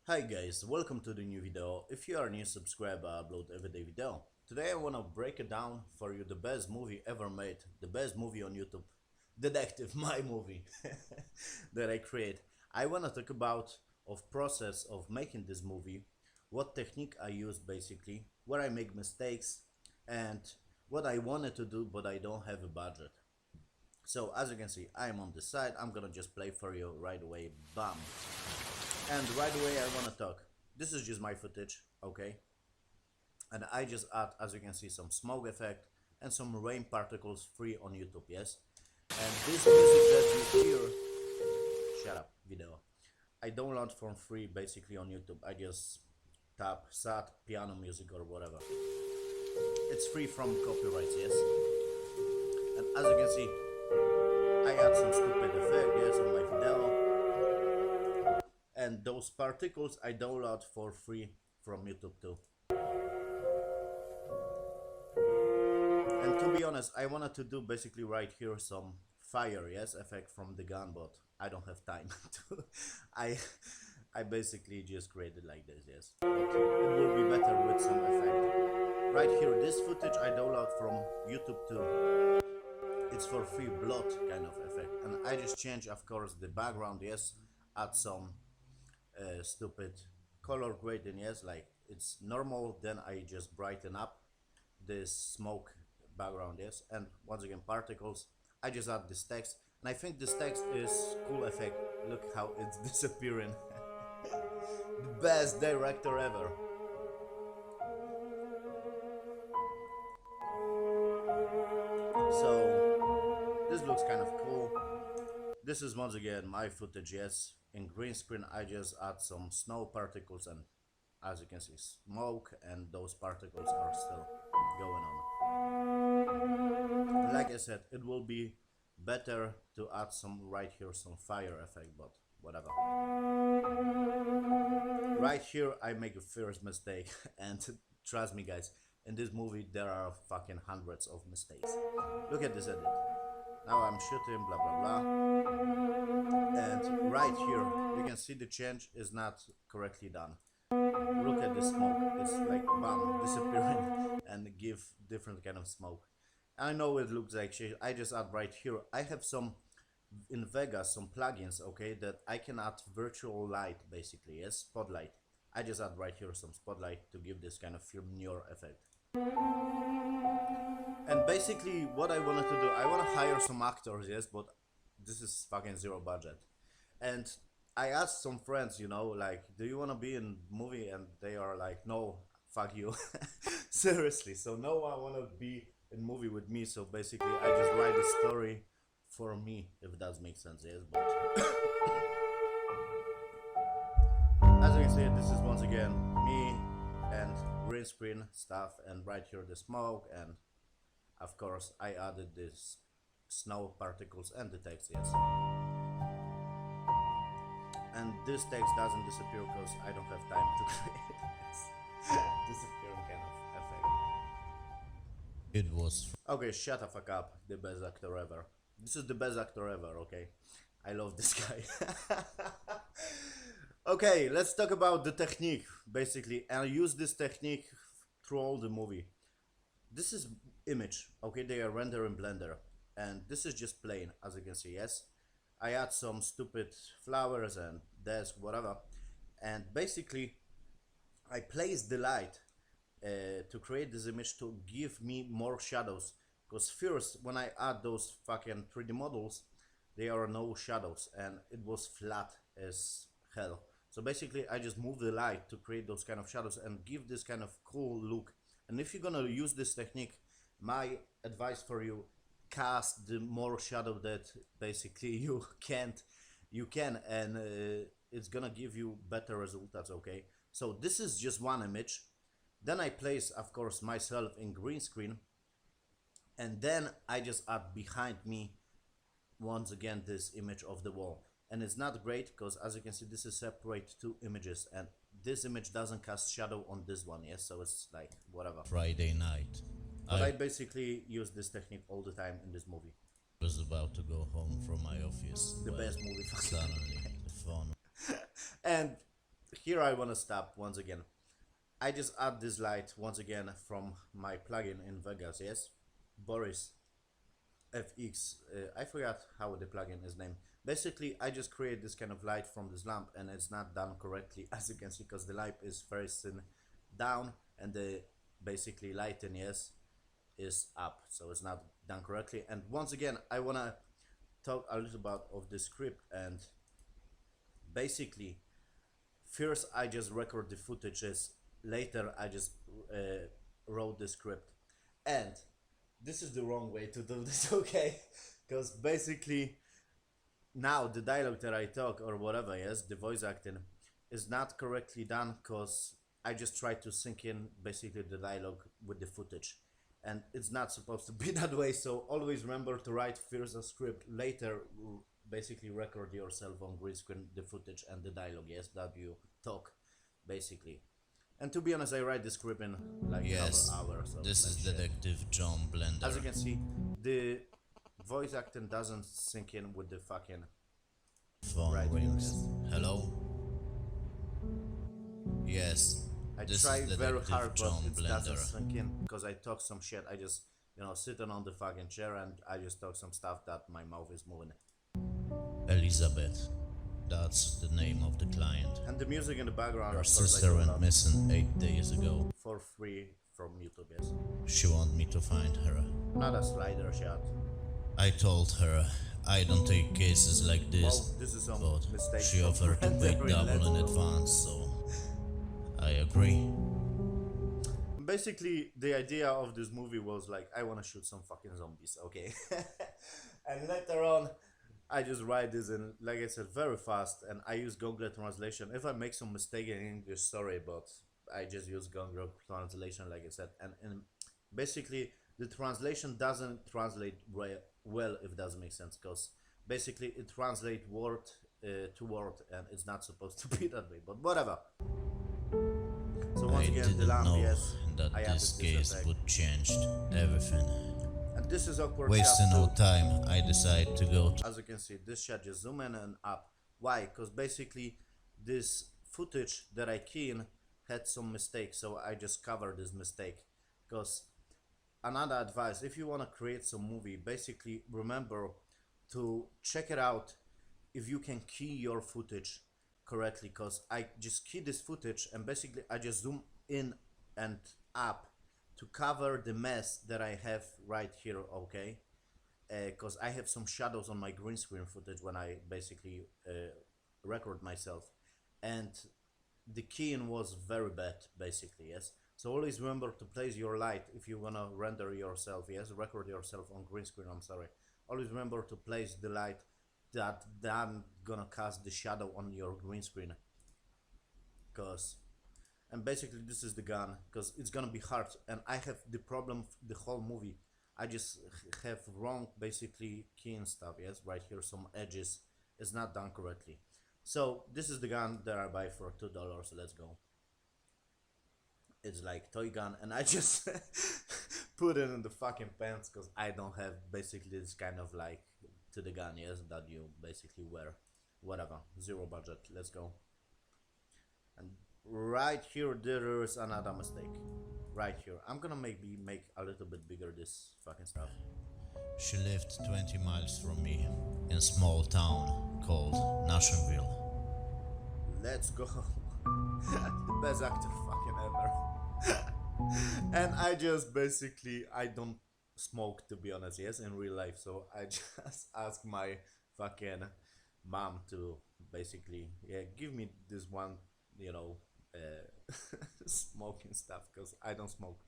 Hi guys, welcome to the new video. If you are a new subscriber, I upload everyday video. Today I wanna break it down for you the best movie ever made, the best movie on YouTube, Detective, my movie that I create. I wanna talk about of process of making this movie, what technique I use basically, where I make mistakes, and what I wanted to do but I don't have a budget. So as you can see, I'm on the side. I'm gonna just play for you right away. Bam. And right away I wanna talk. This is just my footage, okay? And I just add, as you can see, some smoke effect and some rain particles free on YouTube, yes? And this music that you hear, shut up, video. I download from free basically on YouTube. I just tap sad piano music or whatever. It's free from copyrights, yes? And as you can see, I add some stupid effect, yes, on my video. And those particles I download for free from YouTube too. And to be honest, I wanted to do basically right here some fire, yes, effect from the gun, but I don't have time to. I I basically just created like this, yes. But it will be better with some effect. Right here, this footage I download from YouTube too. It's for free blood kind of effect, and I just change, of course, the background, yes, add some stupid color grading, yes, like it's normal, then I just brighten up this smoke background, yes, and once again particles. I just add this text, and I think this text is cool effect. Look how it's disappearing. The best director ever. So this looks kind of cool. This is once again my footage, yes. In green screen I just add some snow particles, and as you can see, smoke, and those particles are still going on. Like I said, it will be better to add some right here, some fire effect, but whatever. Right here I make a first mistake and trust me guys, in this movie there are fucking hundreds of mistakes. Look at this edit. Now I'm shooting, blah blah blah, and right here you can see the change is not correctly done. Look at the smoke, it's like bam, disappearing and give different kind of smoke. I know it looks like shit. I just add right here, I have some in Vegas some plugins, okay, that I can add virtual light basically, yes, spotlight. I just add right here some spotlight to give this kind of film noir effect. And basically what I wanted to do, I want to hire some actors, yes, but this is fucking zero budget. And I asked some friends, like, do you want to be in movie? And they are like, no, fuck you. Seriously, so no one want to be in movie with me, so basically I just write a story for me, if it does make sense, yes, but as you can see, this is once again me and green screen stuff, and right here the smoke, and of course I added this snow particles and the text, yes. And this text doesn't disappear because I don't have time to create this disappearing kind of effect. It was Okay, shut the fuck up, the best actor ever. This is the best actor ever, okay? I love this guy. Okay, let's talk about the technique, basically. And I use this technique through all the movie. This is image, okay? They are rendered in Blender. And this is just plain, as you can see, yes? I add some stupid flowers and desk, whatever. And basically, I place the light to create this image to give me more shadows. Because first, when I add those fucking 3D models, there are no shadows and it was flat as hell. So basically, I just move the light to create those kind of shadows and give this kind of cool look. And if you're gonna use this technique, my advice for you, cast the more shadow that basically you can, and it's gonna give you better results, okay? So this is just one image. Then I place, of course, myself in green screen, and then I just add behind me once again this image of the wall. And it's not great because, as you can see, this is separate two images, and this image doesn't cast shadow on this one, yes, so it's like whatever. Friday night. But I I basically use this technique all the time in this movie. was about to go home from my office The when best movie. suddenly the phone And here I want to stop once again. I just add this light once again from my plugin in Vegas, yes? Boris FX, I forgot how the plugin is named. Basically, I just create this kind of light from this lamp and it's not done correctly as you can see because the light is facing down and the basically lighting, yes, is up, so it's not done correctly. And once again, I want to talk a little about of the script. And basically, first I just record the footages, later I just wrote the script. And this is the wrong way to do this, okay? Because basically now the dialogue that I talk or whatever, yes, the voice acting is not correctly done because I just try to sync in basically the dialogue with the footage, and it's not supposed to be that way. So always remember to write first a script, later basically record yourself on green screen the footage and the dialogue, yes, that you talk basically. And to be honest, I write the script in like Yes, another hour. So this is like shit. Detective John Blender. As you can see, the voice acting doesn't sync in with the fucking Phone right, rings. yes. Hello? Yes, I this try is very Detective hard, but John it doesn't Blender. sink in because I talk some shit. I just, sitting on the fucking chair and I just talk some stuff that my mouth is moving. Elizabeth. That's the name of the client. And the music in the background, Her of course, I sister do went love missing 8 days ago. for free from YouTube, yes. She want me to find her. Not a slider shot. I told her I don't take cases like this, Well, this is some but mistake. she offered to pay double in advance, so I agree. Basically, the idea of this movie was like, I want to shoot some fucking zombies, okay? And later on, I just write this in, like I said, very fast, and I use Google Translation. If I make some mistake in English, sorry, but I just use Google Translation, like I said. And basically, the translation doesn't translate well, if it doesn't make sense, because basically it translates word to word, and it's not supposed to be that way, but whatever. So I once again, the didn't lamp, know yes, that I added this this case effect. would change everything. And this is awkward Wasting shot no too. time, I decide to go to As you can see, this shot just zoom in and up. Why? Because basically this footage that I key in had some mistake, so I just covered this mistake. Because another advice, if you want to create some movie, basically remember to check it out if you can key your footage correctly, because I just key this footage and basically I just zoom in and up to cover the mess that I have right here, okay? Because I have some shadows on my green screen footage when I basically record myself, and the keying was very bad basically, yes. So always remember to place your light if you wanna render yourself, yes, record yourself on green screen, I'm sorry. Always remember to place the light that then gonna cast the shadow on your green screen, cause and basically this is the gun, because it's gonna be hard, and I have the problem the whole movie. I just have wrong basically keying stuff, yes, right here some edges is not done correctly. So this is the gun that I buy for $2. Let's go. It's like toy gun, and I just put it in the fucking pants because I don't have basically this kind of like to the gun, yes, that you basically wear. Whatever, zero budget. Let's go. And right here there is another mistake. Right here, I'm gonna maybe make a little bit bigger this fucking stuff. She lived 20 miles from me in a small town called Nashville. Let's go. The best actor fucking ever. And I just basically, I don't smoke to be honest, yes, in real life, so I just ask my fucking mom to basically, yeah, give me this one, smoking stuff, because I don't smoke.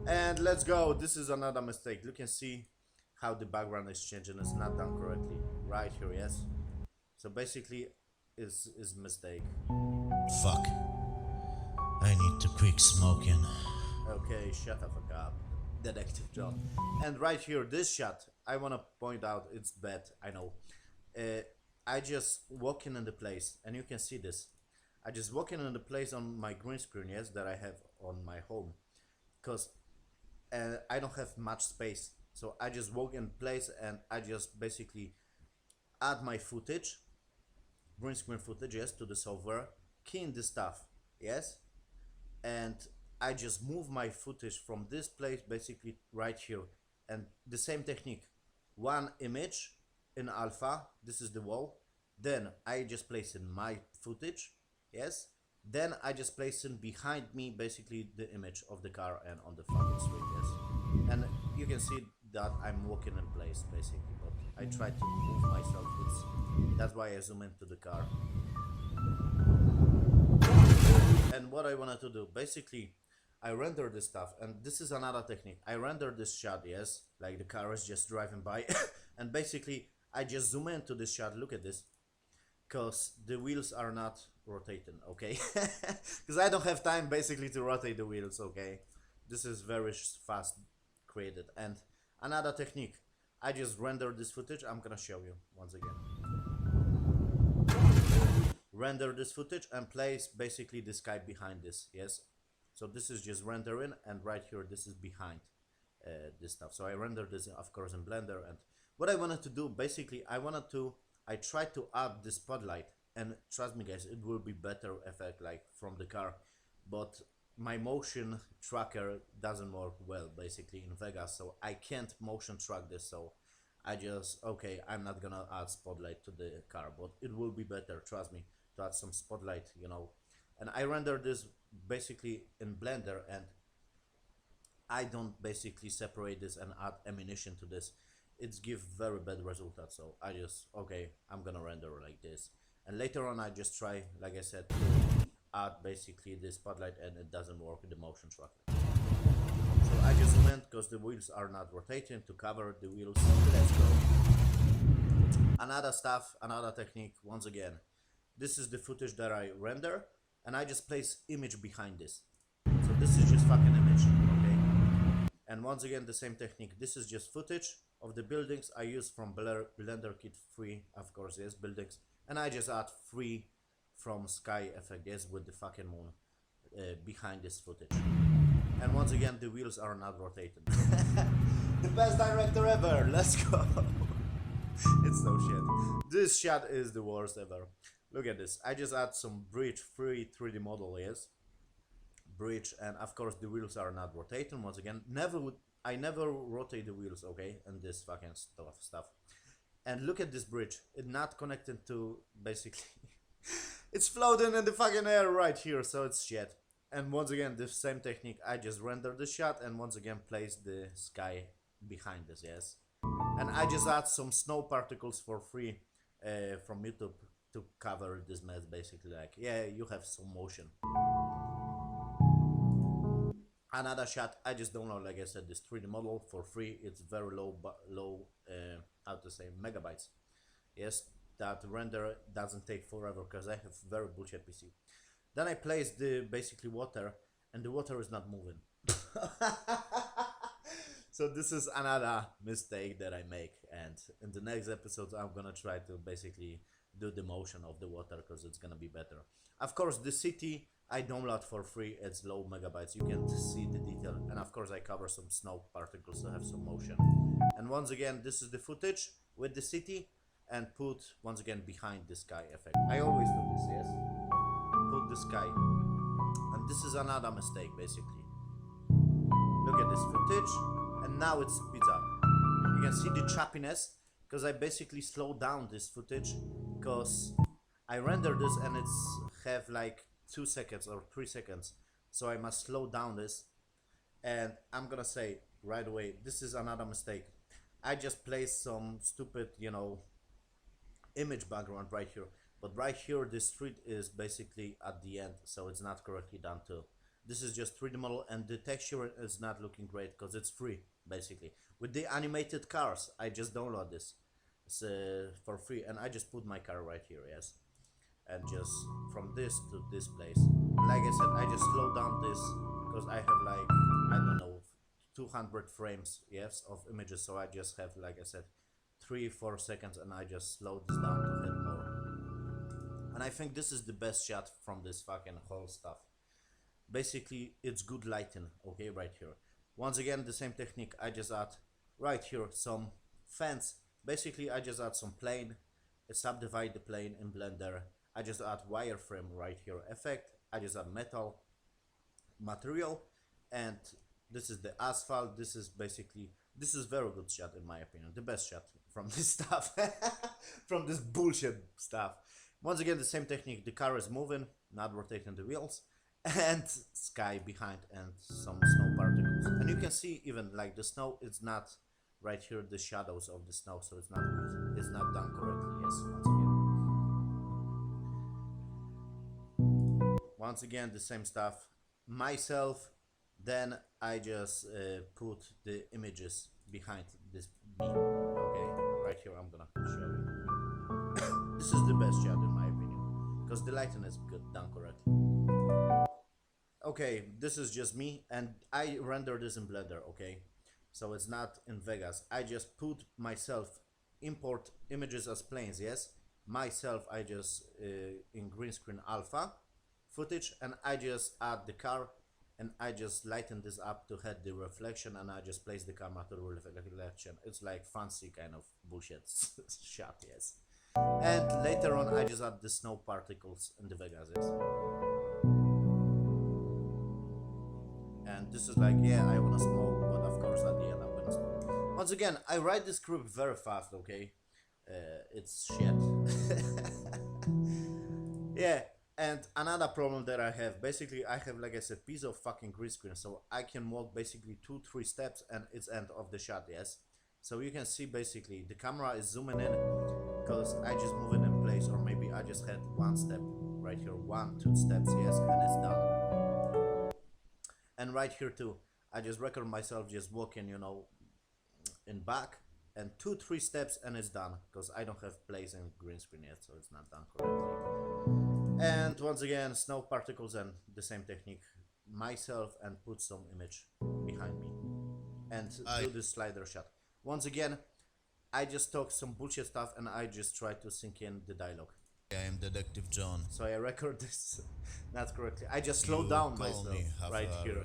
And let's go. This is another mistake. You can see how the background is changing. It's not done correctly right here, yes. So basically is mistake. Fuck. I need to quit smoking. Okay, shut the fuck up, Detective John. And right here, this shot, I wanna point out, it's bad, I know. I just walking in the place, and you can see this. I just walking in the place on my green screen, yes, that I have on my home, because I don't have much space. So I just walk in place and I just basically add my footage, green screen footage, yes, to the software, keying the stuff, yes, and I just move my footage from this place basically right here, and the same technique, one image in alpha, this is the wall, then I just place in my footage, yes, then I just place in behind me basically the image of the car and on the fucking street, yes, and you can see that I'm walking in place basically, but I try to move myself, that's why I zoom into the car. And what I wanted to do, basically, I render this stuff, and this is another technique. I render this shot, yes, like the car is just driving by, and basically, I just zoom into this shot, look at this, because the wheels are not rotating, okay? Because I don't have time, basically, to rotate the wheels, okay? This is very fast created. And another technique, I just render this footage, I'm gonna show you once again. Render this footage and place basically the sky behind this, yes, so this is just rendering, and right here this is behind this stuff. So I rendered this of course in Blender, and what I wanted to do basically, I tried to add this spotlight, and trust me guys, it will be better effect like from the car, but my motion tracker doesn't work well basically in Vegas, so I can't motion track this. So I just, okay, I'm not gonna add spotlight to the car, but it will be better, trust me, to add some spotlight, you know. And I render this basically in Blender, and I don't basically separate this and add ammunition to this. It's give very bad results, so I just, okay, I'm gonna render like this, and later on I just try, like I said, to add basically the spotlight, and it doesn't work with the motion tracker. So I just went, because the wheels are not rotating, to cover the wheels. Let's go. Another stuff, another technique, once again, this is the footage that I render, and I just place image behind this. So this is just fucking image, okay? And once again, the same technique. This is just footage of the buildings I use from Blender Kit 3, of course, yes, buildings. And I just add 3 from sky effect, yes, with the fucking moon behind this footage. And once again, the wheels are not rotating. The best director ever, let's go. It's no shit. This shot is the worst ever. Look at this. I just add some bridge, 3D model, yes, bridge, and of course the wheels are not rotating. Once again, I never rotate the wheels, okay, and this fucking stuff. And look at this bridge. It's not connected to basically. It's floating in the fucking air right here, so it's shit. And once again, the same technique. I just render the shot and once again place the sky behind this, yes. And I just add some snow particles for free from YouTube to cover this mess, basically, like, yeah, you have some motion. Another shot, I just download, like I said, this 3D model for free. It's very low, how to say, megabytes, yes. That render doesn't take forever because I have very bullshit PC. Then I place the basically water, and the water is not moving. So this is another mistake that I make, and in the next episode I'm gonna try to basically do the motion of the water, because it's gonna be better. Of course, the city I download for free, it's low megabytes, you can see the detail, and of course I cover some snow particles to have some motion. And once again, this is the footage with the city, and put once again behind the sky effect. I always do this, yes, put the sky. And this is another mistake, basically. Look at this footage, and now it speeds up. You can see the choppiness, because I basically slow down this footage, because I render this and it's have like 2 seconds or 3 seconds, so I must slow down this. And I'm gonna say right away, this is another mistake. I just placed some stupid, you know, image background right here, but right here the street is basically at the end, so it's not correctly done too. This is just 3D model, and the texture is not looking great because it's free, basically. With the animated cars, I just download this. It's for free, and I just put my car right here, yes, and just from this to this place. Like I said, I just slow down this because I have like, I don't know, 200 frames, yes, of images, so I just have, like I said, 3-4 seconds, and I just slow this down to hit more. And I think this is the best shot from this fucking whole stuff. Basically, it's good lighting, okay, right here. Once again, the same technique. I just add right here some fence. Basically, I just add some plane, subdivide the plane in Blender. I just add wireframe right here effect, I just add metal material, and this is the asphalt. This is basically, this is very good shot in my opinion, the best shot from this stuff, from this bullshit stuff. Once again, the same technique, the car is moving, not rotating the wheels, and sky behind and some snow particles. And you can see even like the snow, it's not right here, the shadows of the snow, so it's not good. It's not done correctly, yes, once again the same stuff, myself, then I just put the images behind this me. Okay, right here I'm gonna show you. This is the best shot in my opinion, because the lighting is good, done correctly. Okay, this is just me, and I render this in Blender, okay? So it's not in Vegas. I just put myself, import images as planes, yes? Myself, I just in green screen alpha footage, and I just add the car, and I just lighten this up to hide the reflection, and I just place the camera to reflection. It's like fancy kind of bullshit shot, yes. And later on I just add the snow particles in the Vegas, yes. And this is like, yeah, I wanna smoke, but of course at the end I'm gonna smoke. Once again, I write this script very fast, okay? It's shit. Yeah, and another problem that I have, basically I have, like I said, piece of fucking green screen, so I can walk basically 2-3 steps and it's end of the shot, yes? So you can see basically the camera is zooming in because I just move it in place, or maybe I just had one step right here, 1-2 steps, yes, and it's done. And right here too, I just record myself just walking, you know, in back, and 2-3 steps and it's done, because I don't have place in green screen yet, so it's not done correctly. And once again, snow particles and the same technique, myself, and put some image behind me and do this slider shot. Once again, I just talk some bullshit stuff and I just try to sync in the dialogue. I am Detective John. So I record this not correctly. I just slow down myself right here.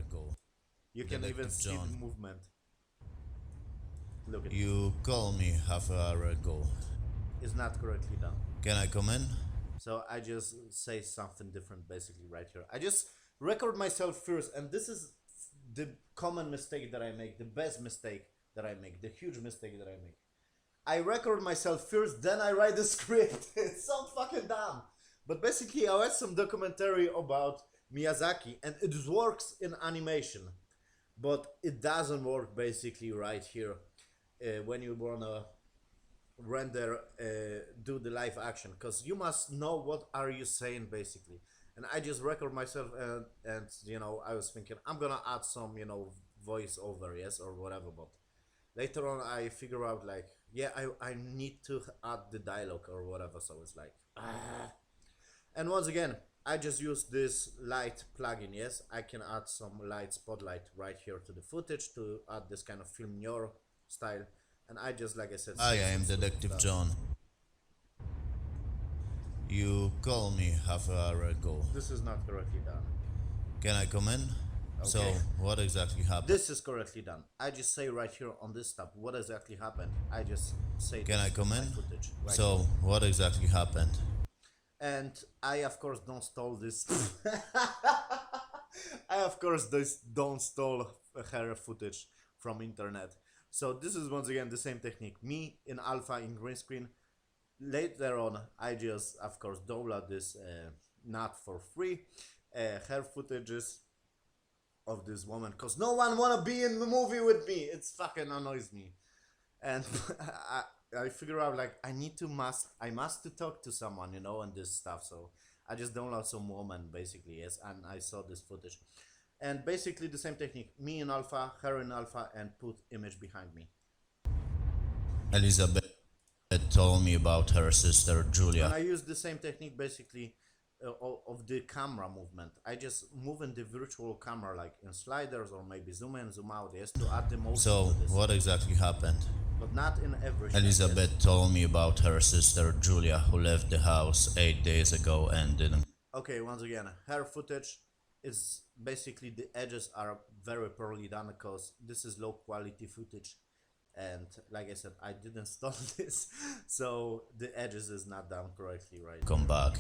You can even see the movement. Look at you called me half an hour ago. It's not correctly done. Can I come in? So I just say something different basically right here. I just record myself first, and this is the common mistake that I make, the best mistake that I make, the huge mistake that I make. I record myself first, then I write the script. It's so fucking dumb. But basically I watched some documentary about Miyazaki, and it works in animation, but it doesn't work basically right here when you wanna render, do the live action, because you must know what are you saying basically. And I just record myself, and you know, I was thinking I'm gonna add some, you know, voice over, yes, or whatever, but later on I figure out like, yeah, I need to add the dialogue or whatever, so it's like And once again, I just use this light plugin, yes, I can add some light spotlight right here to the footage to add this kind of film noir style. And I just, like I said, I am Detective John. You called me half an hour ago. This is not correctly done. Can I come in? Okay. So, what exactly happened? This is correctly done. I just say right here on this tab what exactly happened. I just say Can I come in? Footage right so, here. What exactly happened? And I, of course, don't stole this. I, of course, don't stole her footage from internet. So this is once again the same technique. Me in alpha in green screen. Later on, I just, of course, download this not for free. Her footages of this woman, because no one wanna be in the movie with me. It's fucking annoys me. And I figure out like I must to talk to someone, you know, and this stuff. So I just download some woman basically, yes, and I saw this footage. And basically the same technique, me in alpha, her in alpha, and put image behind me. Elizabeth told me about her sister Julia. And I use the same technique basically of the camera movement. I just move in the virtual camera like in sliders, or maybe zoom in, zoom out, yes, to add the motion. So to this. What exactly happened? But not in every shot, Elizabeth yes. told me about her sister Julia, who left the house 8 days ago and didn't. Okay, once again, her footage is basically, the edges are very poorly done because this is low quality footage, and like I said, I didn't install this, so the edges is not done correctly, right? Come back.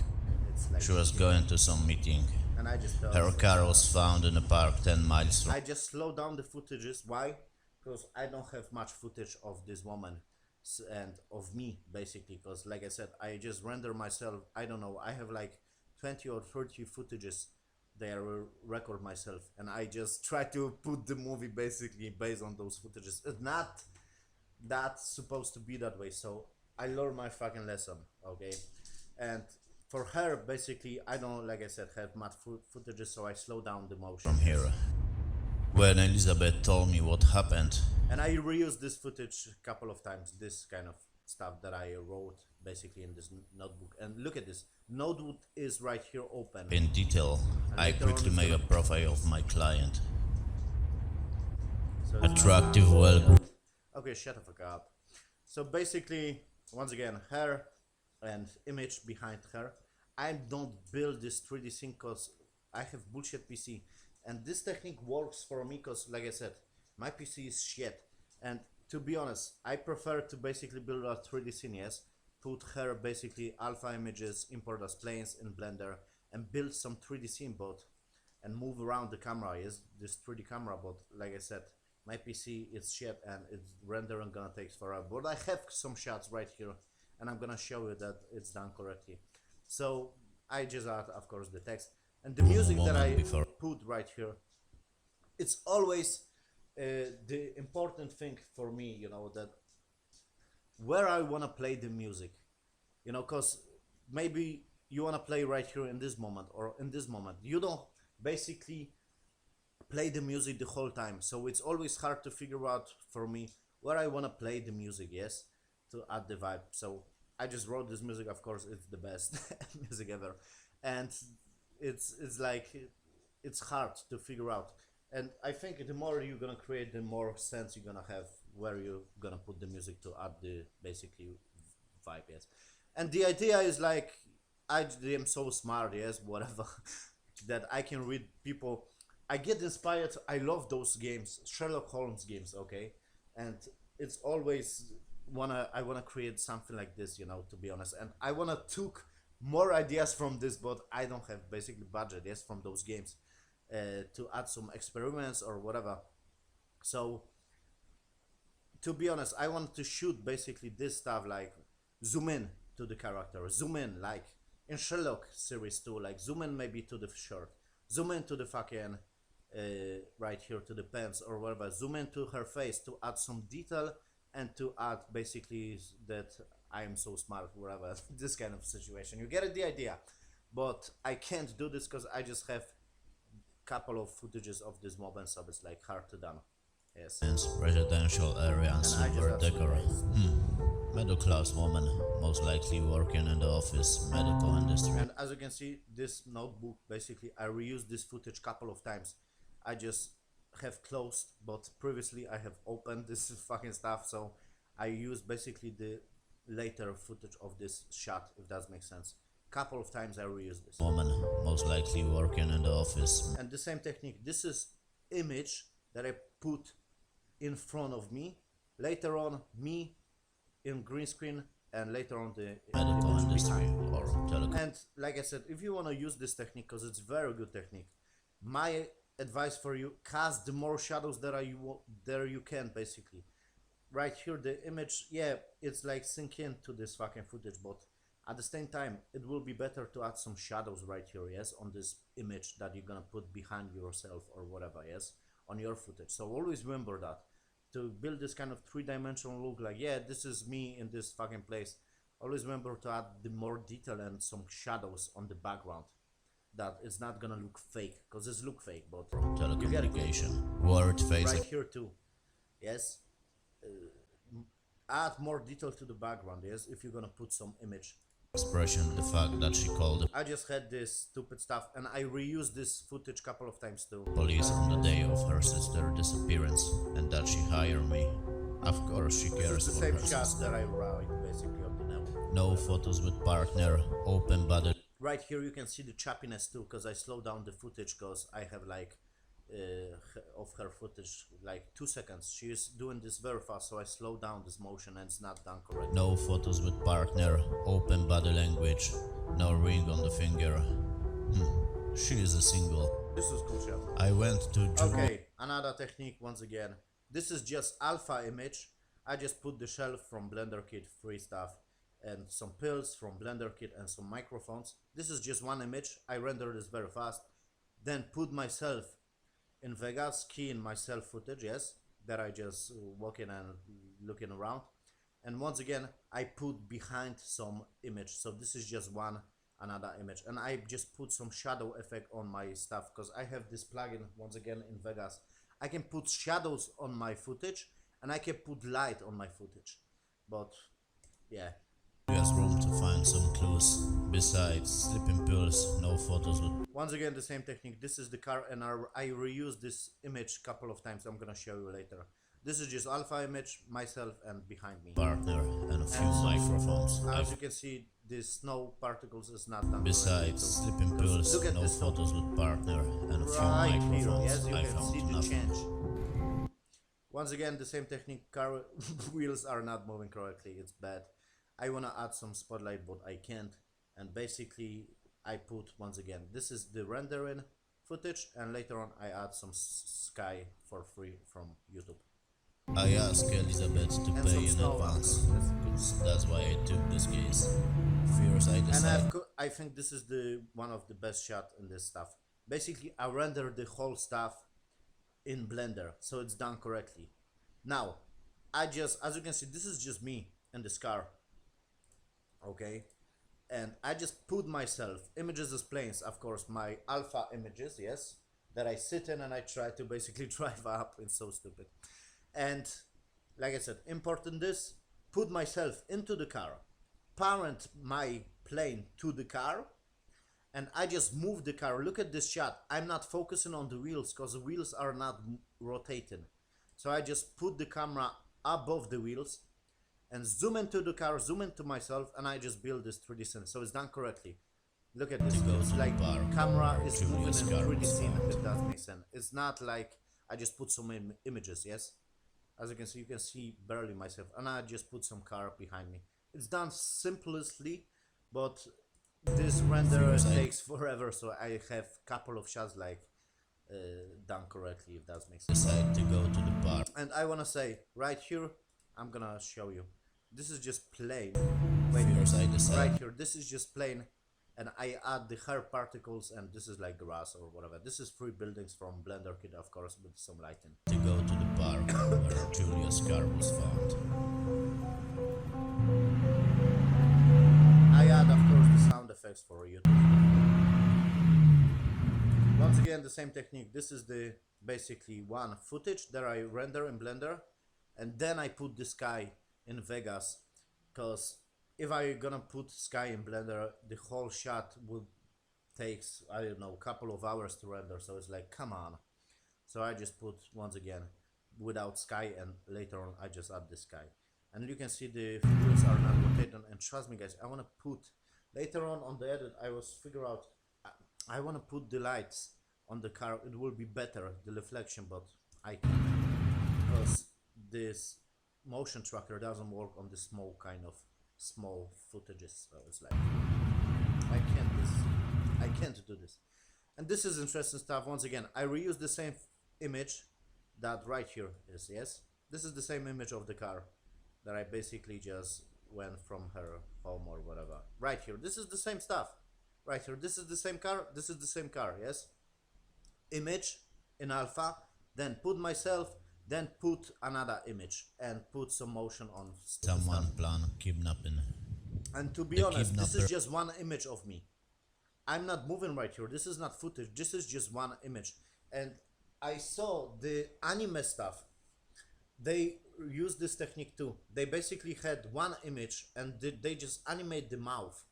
it's like She was going to some meeting. and I just thought, Her car was found in a park 10 miles from I just slow down the footages. Why? Because I don't have much footage of this woman and of me basically. Because like I said, I just render myself. I don't know. I have like 20 or 30 footages that I record myself, and I just try to put the movie basically based on those footages. It's not that's supposed to be that way. So I learned my fucking lesson. Okay, and for her basically I don't, like I said, have much footages, so I slow down the motion. here. When Elizabeth told me what happened, And I reused this footage a couple of times, this kind of stuff that I wrote basically in this notebook. And look at this, notebook is right here open. in detail, I later on quickly it's made a gonna- profile of my client. So Attractive, well. okay, shut the fuck up. So basically, once again, her and image behind her. I don't build this 3D scene because I have bullshit PC. And this technique works for me because, like I said, my PC is shit. And to be honest, I prefer to basically build a 3D scene, yes, put her basically alpha images, import as planes in Blender, and build some 3D scene bot and move around the camera, yes, this 3D camera bot. Like I said, my PC is shit and it's rendering gonna take forever. But I have some shots right here and I'm gonna show you that it's done correctly. So I just add, of course, the text and the music that I Before. put right here. It's always the important thing for me, you know, that where I wanna play the music, you know, cause maybe you wanna play right here in this moment or in this moment. You don't basically play the music the whole time, so it's always hard to figure out for me where I wanna play the music, yes, to add the vibe. So I just wrote this music. Of course, it's the best music ever, and it's like it's hard to figure out. And I think the more you're gonna create, the more sense you're gonna have where you're gonna put the music to add the basically vibe, yes. And the idea is like I am so smart, yes, whatever, that I can read people. I get inspired. I love those games, Sherlock Holmes games, okay, and it's always I wanna create something like this, you know, to be honest. And I wanna took more ideas from this, but I don't have basically budget, yes, from those games to add some experiments or whatever. So to be honest, I want to shoot basically this stuff, like zoom in to the character, zoom in like in Sherlock series too, like zoom in maybe to the shirt, zoom in to the fucking right here to the pants or whatever, zoom into her face to add some detail and to add basically that I am so smart, whatever, this kind of situation. You get the idea, but I can't do this because I just have couple of footages of this mob and so it's like hard to done. Yes. Residential area and And I just silver have some decor. guys. Middle class woman, most likely working in the office, medical industry. And as you can see, this notebook basically I reused this footage couple of times. I just have closed, but previously I have opened this fucking stuff, so I use basically the later footage of this shot, if that makes sense. Couple of times I reuse this. Woman, most likely working in the office. And the same technique, this is image that I put in front of me, later on me in green screen, and later on the Medical image industry behind. or telecom. And like I said, if you want to use this technique, because it's very good technique, my advice for you, cast the more shadows that you can basically. Right here the image, yeah, it's like sink into this fucking footage, but at the same time it will be better to add some shadows right here, yes, on this image that you're gonna put behind yourself or whatever, yes, on your footage. So always remember that to build this kind of three-dimensional look, like, yeah, this is me in this fucking place. Always remember to add the more detail and some shadows on the background, that it's not gonna look fake, because it's look fake, but you get it. Telecommunication. Word face Right here too, yes, add more detail to the background, yes, if you're gonna put some image. expression, the fact that she called the I just had this stupid stuff and I reused this footage couple of times too. police on the day of her sister's disappearance and that she hired me. Of course she This cares is the for same her shot sister. that I wrote basically on the now. No photos with partner, open body. Right here you can see the choppiness too, because I slowed down the footage because I have like of her footage, like 2 seconds. She is doing this very fast, so I slow down this motion and it's not done correctly. No photos with partner, open body language, no ring on the finger. She is a single. This is cool shot. I went to Okay, another technique once again. This is just alpha image. I just put the shelf from Blender Kit, free stuff, and some pills from Blender Kit and some microphones. This is just one image. I render this very fast. Then put myself in Vegas, key in myself footage, yes, that I just walking and looking around. And once again, I put behind some image. So this is just another image, and I just put some shadow effect on my stuff because I have this plugin once again in Vegas. I can put shadows on my footage and I can put light on my footage, but yeah. Julia's room to find some clues. Besides sleeping pills, no photos with Once again, the same technique. This is the car, and I reuse this image couple of times. I'm gonna show you later. This is just alpha image, myself, and behind me. partner and a few microphones. As you can see, the snow particles is not done. Besides sleeping pills, look at no this photos with partner and a few right here, microphones. yes, you I can see found the nothing. change. Once again, the same technique. Car wheels are not moving correctly. It's bad. I wanna add some spotlight, but I can't. And basically, I put once again. This is the rendering footage, and later on, I add some sky for free from YouTube. I asked Elizabeth to And pay some in snow, advance. of course. That's why I took this case. Fears I And decided. I think this is the one of the best shot in this stuff. Basically, I render the whole stuff in Blender, so it's done correctly. Now, as you can see, this is just me in this car. Okay, and I just put myself images as planes, of course, my alpha images, yes, that I sit in and I try to basically drive up. It's so stupid. And like I said, importing this, put myself into the car, parent my plane to the car, and I just move the car. Look at this shot. I'm not focusing on the wheels because the wheels are not rotating. So I just put the camera above the wheels and zoom into the car, zoom into myself, and I just build this 3D scene. So it's done correctly. Look at this. go It's to the like bar camera where is Julia's moving in car 3D was scene, found. if that makes sense. It's not like I just put some images, yes? As you can see barely myself, and I just put some car behind me. It's done simplestly, but this render takes forever, so I have couple of shots like done correctly, if that makes sense. Decided to go to the bar. And I wanna say right here, I'm gonna show you. This is just plain. Wait, Fears I decided. right here. This is just plain, and I add the hair particles, and this is like grass or whatever. This is free buildings from Blender Kit, of course, with some lighting. To go to the bar where Julia's car was found. I add, of course, the sound effects for you. Once again, the same technique. This is the basically one footage that I render in Blender, and then I put the sky in Vegas, because if I gonna put sky in Blender, the whole shot would takes, I don't know, a couple of hours to render, so it's like, come on. So I just put once again without sky, and later on I just add the sky, and you can see the wheels are not rotating. And trust me guys, I want to put later on the edit, I was figure out I want to put the lights on the car. It will be better, the reflection, but I can't because this motion tracker doesn't work on the small kind of small footages, so it's like I can't do this. And this is interesting stuff. Once again, I reuse the same image that right here is, yes, this is the same image of the car that I basically just went from her home or whatever. Right here, this is the same stuff. Right here, this is the same car, this is the same car, yes. Image in alpha, then put myself, then put another image and put some motion on Someone stuff. plan kidnapping. And to be The honest, this is kidnapper- just one image of me. I'm not moving right here. This is not footage. This is just one image. And I saw the anime stuff. They use this technique too. They basically had one image and they just animate the mouth.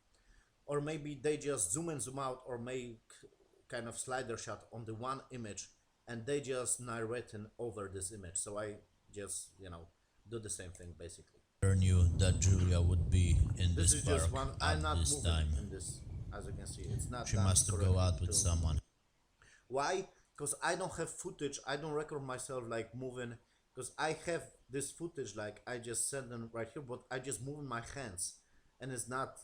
Or maybe they just zoom in, zoom out, or make kind of slider shot on the one image, and they just narrating over this image. So I just, do the same thing basically. Never knew that Julia would be in This this is park just one. I'm at not this moving time. in this. As you can see, it's not. She done must have go correctly out with too. someone. Why? because I don't have footage. I don't record myself like moving, because I have this footage like I just send them right here, but I just move my hands, and it's not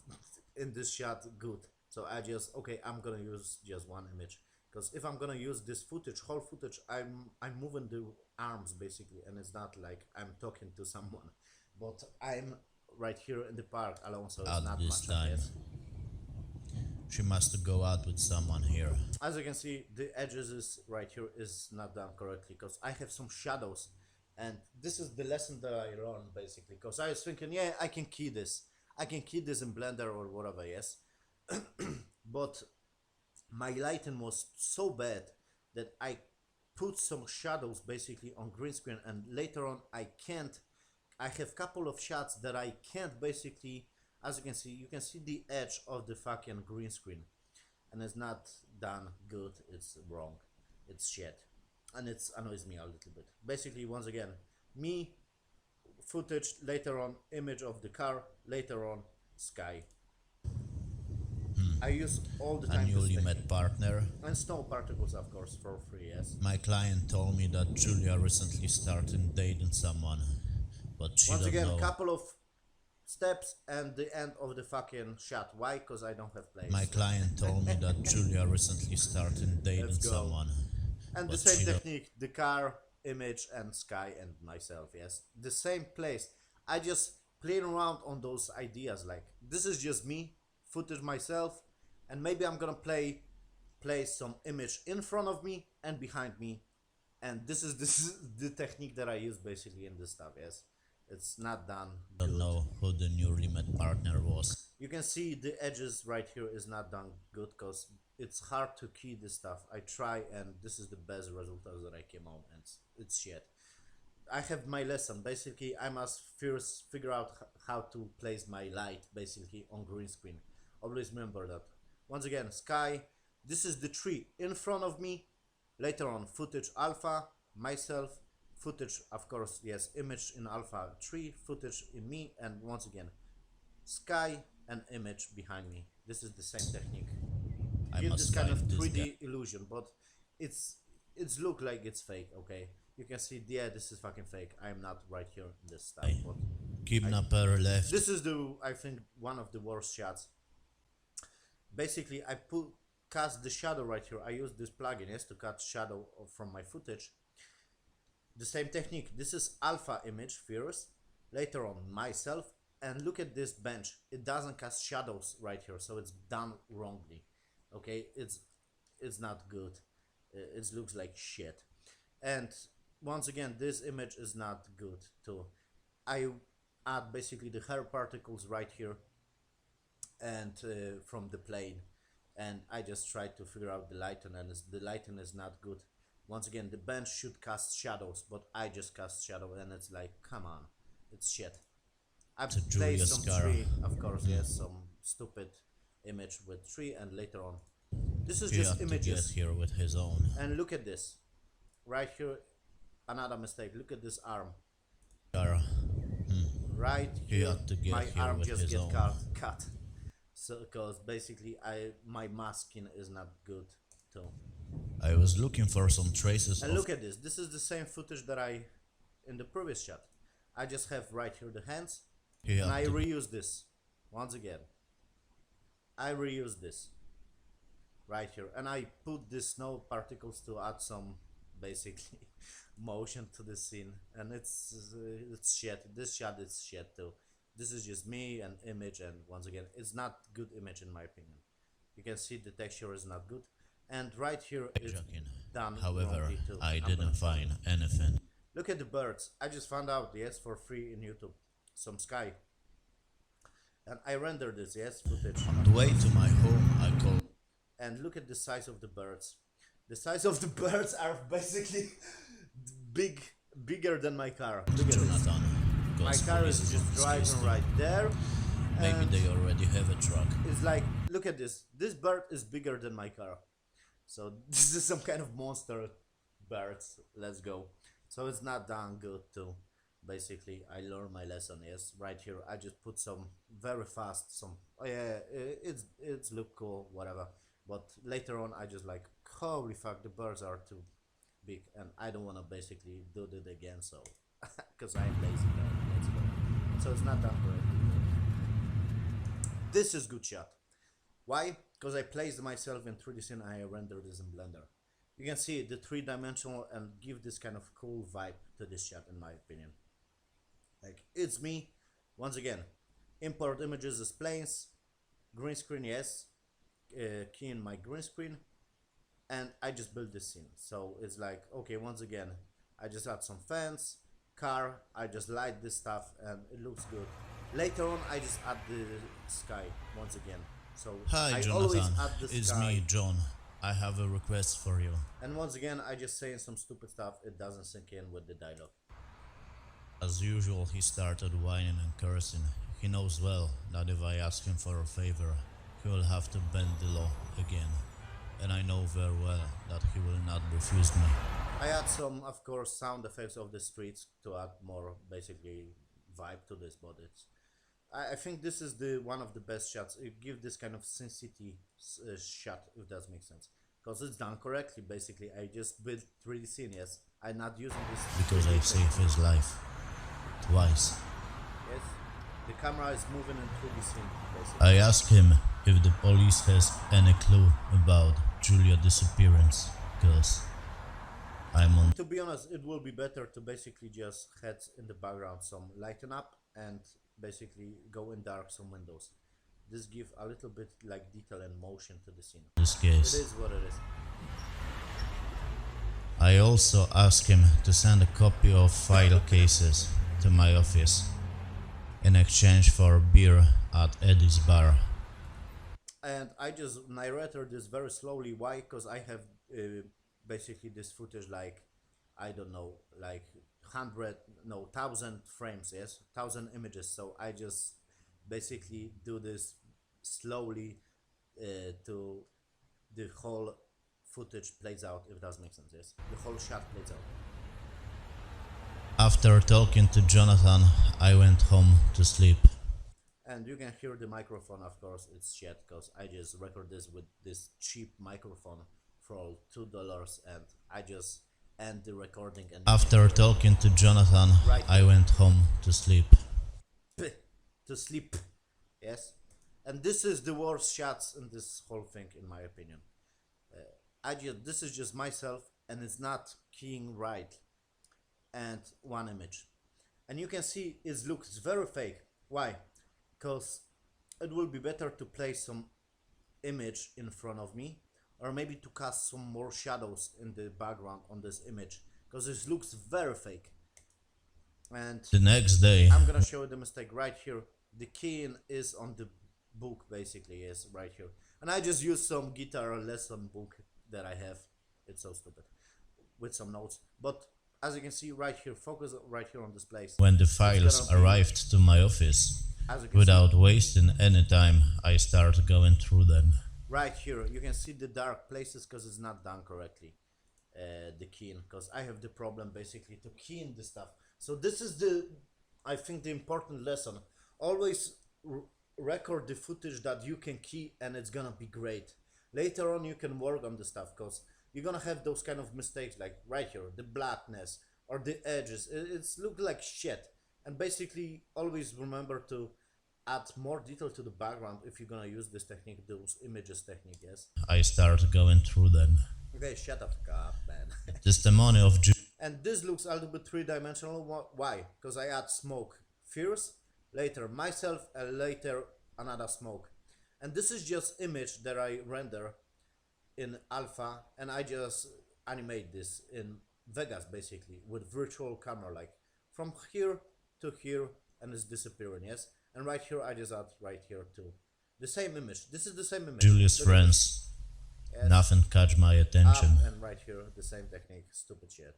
in this shot good. So I just, okay, I'm gonna use just one image, because if I'm gonna use this footage, whole footage, I'm moving the arms basically, and it's not like I'm talking to someone, but I'm right here in the park alone, so it's At not this much, I time. guess. She must go out with someone here. As you can see, the edges is right here is not done correctly, because I have some shadows, and this is the lesson that I learned basically, because I was thinking, yeah, I can key this, in Blender or whatever, yes. But my lighting was so bad that I put some shadows basically on green screen, and later on I have couple of shots that I can't basically, as you can see the edge of the fucking green screen, and it's not done good, it's wrong, it's shit, and it annoys me a little bit. Basically, once again, me, footage, later on image of the car, later on sky. I use all the A time this newly technique. met partner. And snow particles, of course, for free, yes. My client told me that Julia recently started dating someone, but she Once don't again, know. couple of steps and the end of the fucking shot. Why? Because I don't have place. My client told me that Julia recently started dating Let's go. someone, And the but same she don't- technique, the car, image, and sky, and myself, yes. The same place. I just playing around on those ideas, like, this is just me, footage myself, and maybe I'm gonna place some image in front of me and behind me, and this is the technique that I use basically in this stuff, yes. It's not done don't good. know who the newly met partner was. You can see the edges right here is not done good, because it's hard to key this stuff. I try, and this is the best result that I came out, and it's shit. I have my lesson. Basically, I must first figure out how to place my light basically on green screen. Always remember that. Once again, sky, this is the tree in front of me. Later on, footage alpha, myself, footage, of course, yes, image in alpha 3, footage in me, and once again, sky and image behind me. This is the same technique. I Give must this kind of find this 3D guy. illusion, but it's look like it's fake, okay? You can see, yeah, this is fucking fake. I'm not right here in this stuff, but Kidnapper left. this is I think, one of the worst shots. Basically, I cast the shadow right here. I use this plugin, yes, to cut shadow from my footage. The same technique. This is alpha image first, later on myself, and look at this bench. It doesn't cast shadows right here, so it's done wrongly. Okay, it's not good. It looks like shit. And once again, this image is not good too. I add basically the hair particles right here, and from the plane, and I just try to figure out the lighting, and the lighting is not good. Once again, the bench should cast shadows, but I just cast shadow, and it's like, come on, it's shit. I To placed Julius some Cara. tree, of course, yes, some stupid image with tree, and later on, this is He just had to get images. here with his own. And look at this, right here, another mistake. Look at this arm, Cara. right He here. had to get My here arm with just his get own. cut. So, because basically, my masking is not good too. I was looking for some traces And of look at this. This is the same footage that I in the previous shot. I just have right here the hands, he and had I to reuse this once again. I reuse this right here, and I put the snow particles to add some basically motion to the scene, and it's shit. This shot is shit too. This is just me and image, and once again, it's not good image in my opinion. You can see the texture is not good, and right here it's joking. done However, wrongly too. I I'm didn't gonna show you. find anything. Look at the birds. I just found out, yes, for free in YouTube, some sky. And I rendered this, yes, footage. On the way to my home, I called And look at the size of the birds. The size of the birds are basically bigger than my car. Look at this. Jonathan. My God's car police is just on driving Tuesday. right there. Maybe and they already have a truck. it's like, look at this. This bird is bigger than my car. So this is some kind of monster birds. Let's go. So it's not done good too. Basically, I learned my lesson. Yes, right here. I just put some very fast. Oh yeah, it's look cool, whatever. But later on, I just like holy fuck, the birds are too big, and I don't want to basically do it again, so because I'm lazy now. Let's go. So it's not done correctly. This is good shot. Why? Because I placed myself in 3D scene and I rendered this in Blender. You can see the 3-dimensional and give this kind of cool vibe to this shot, in my opinion. Like, it's me. Once again, import images as planes, green screen, yes, key in my green screen, and I just built this scene. So it's like, okay, once again, I just add some fence, car, I just light this stuff and it looks good. Later on, I just add the sky once again. So Hi, I Jonathan. always add the It's sky. me, John. I have a request for you. And once again, I just saying some stupid stuff. It doesn't sink in with the dialogue. As usual, he started whining and cursing. He knows well that if I ask him for a favor, he will have to bend the law again. And I know very well that he will not refuse me. I add some, of course, sound effects of the streets to add more, basically, vibe to this, but it's... I think this is the one of the best shots. It gives this kind of Sin City shot, if that makes sense. Because it's done correctly, basically. I just built 3D scene, yes. I'm not using this... Because I saved his life. Twice. Yes. The camera is moving in 3D scene, basically. I asked him if the police has any clue about Julia's disappearance, cause I'm on. To be honest, it will be better to basically just head in the background some lighten up and basically go in dark some windows. This gives a little bit like detail and motion to the scene. This It case. is what it is. I also asked him to send a copy of file cases to my office in exchange for beer at Eddie's bar. And I just narrated this very slowly. Why? Because I have basically this footage like, I don't know, like 1,000 frames, yes, 1,000 images. So I just basically do this slowly to the whole footage plays out, if that makes sense, yes. The whole shot plays out. After talking to Jonathan, I went home to sleep. And you can hear the microphone, of course, it's shit, because I just record this with this cheap microphone for $2 and I just end the recording and After talking to Jonathan, I went home to sleep. to sleep, yes. And this is the worst shots in this whole thing, in my opinion. This is just myself, and it's not keying right, and one image, and you can see it looks very fake. Why? Because it will be better to place some image in front of me, or maybe to cast some more shadows in the background on this image, because it looks very fake. And The next day, I'm gonna show you the mistake right here. The keying is on the book, basically, is right here, and I just used some guitar lesson book that I have. It's so stupid, with some notes. But as you can see right here, focus right here on this place. when the files gonna be- arrived to my office, As you can without wasting any time, I started going through them. see, right here, you can see the dark places because it's not done correctly. The keying, because I have the problem basically to key in the stuff. So this is I think the important lesson. Always record the footage that you can key, and it's gonna be great. Later on you can work on the stuff, because you're gonna have those kind of mistakes like right here, the blackness or the edges. It's look like shit. And basically always remember to add more detail to the background if you're gonna use this technique, those images technique, yes. I started going through them. Okay, shut up, God, man. Testimony of And this looks a little bit three-dimensional. Why? Because I add smoke first, later myself, and later another smoke. And this is just image that I render in alpha, and I just animate this in Vegas basically with virtual camera, like from here to here, and it's disappearing, yes. And right here I just add right here too the same image. This is the same image. Julius Look at friends. this. Yes. Nothing caught my attention. And right here the same technique. Stupid shit.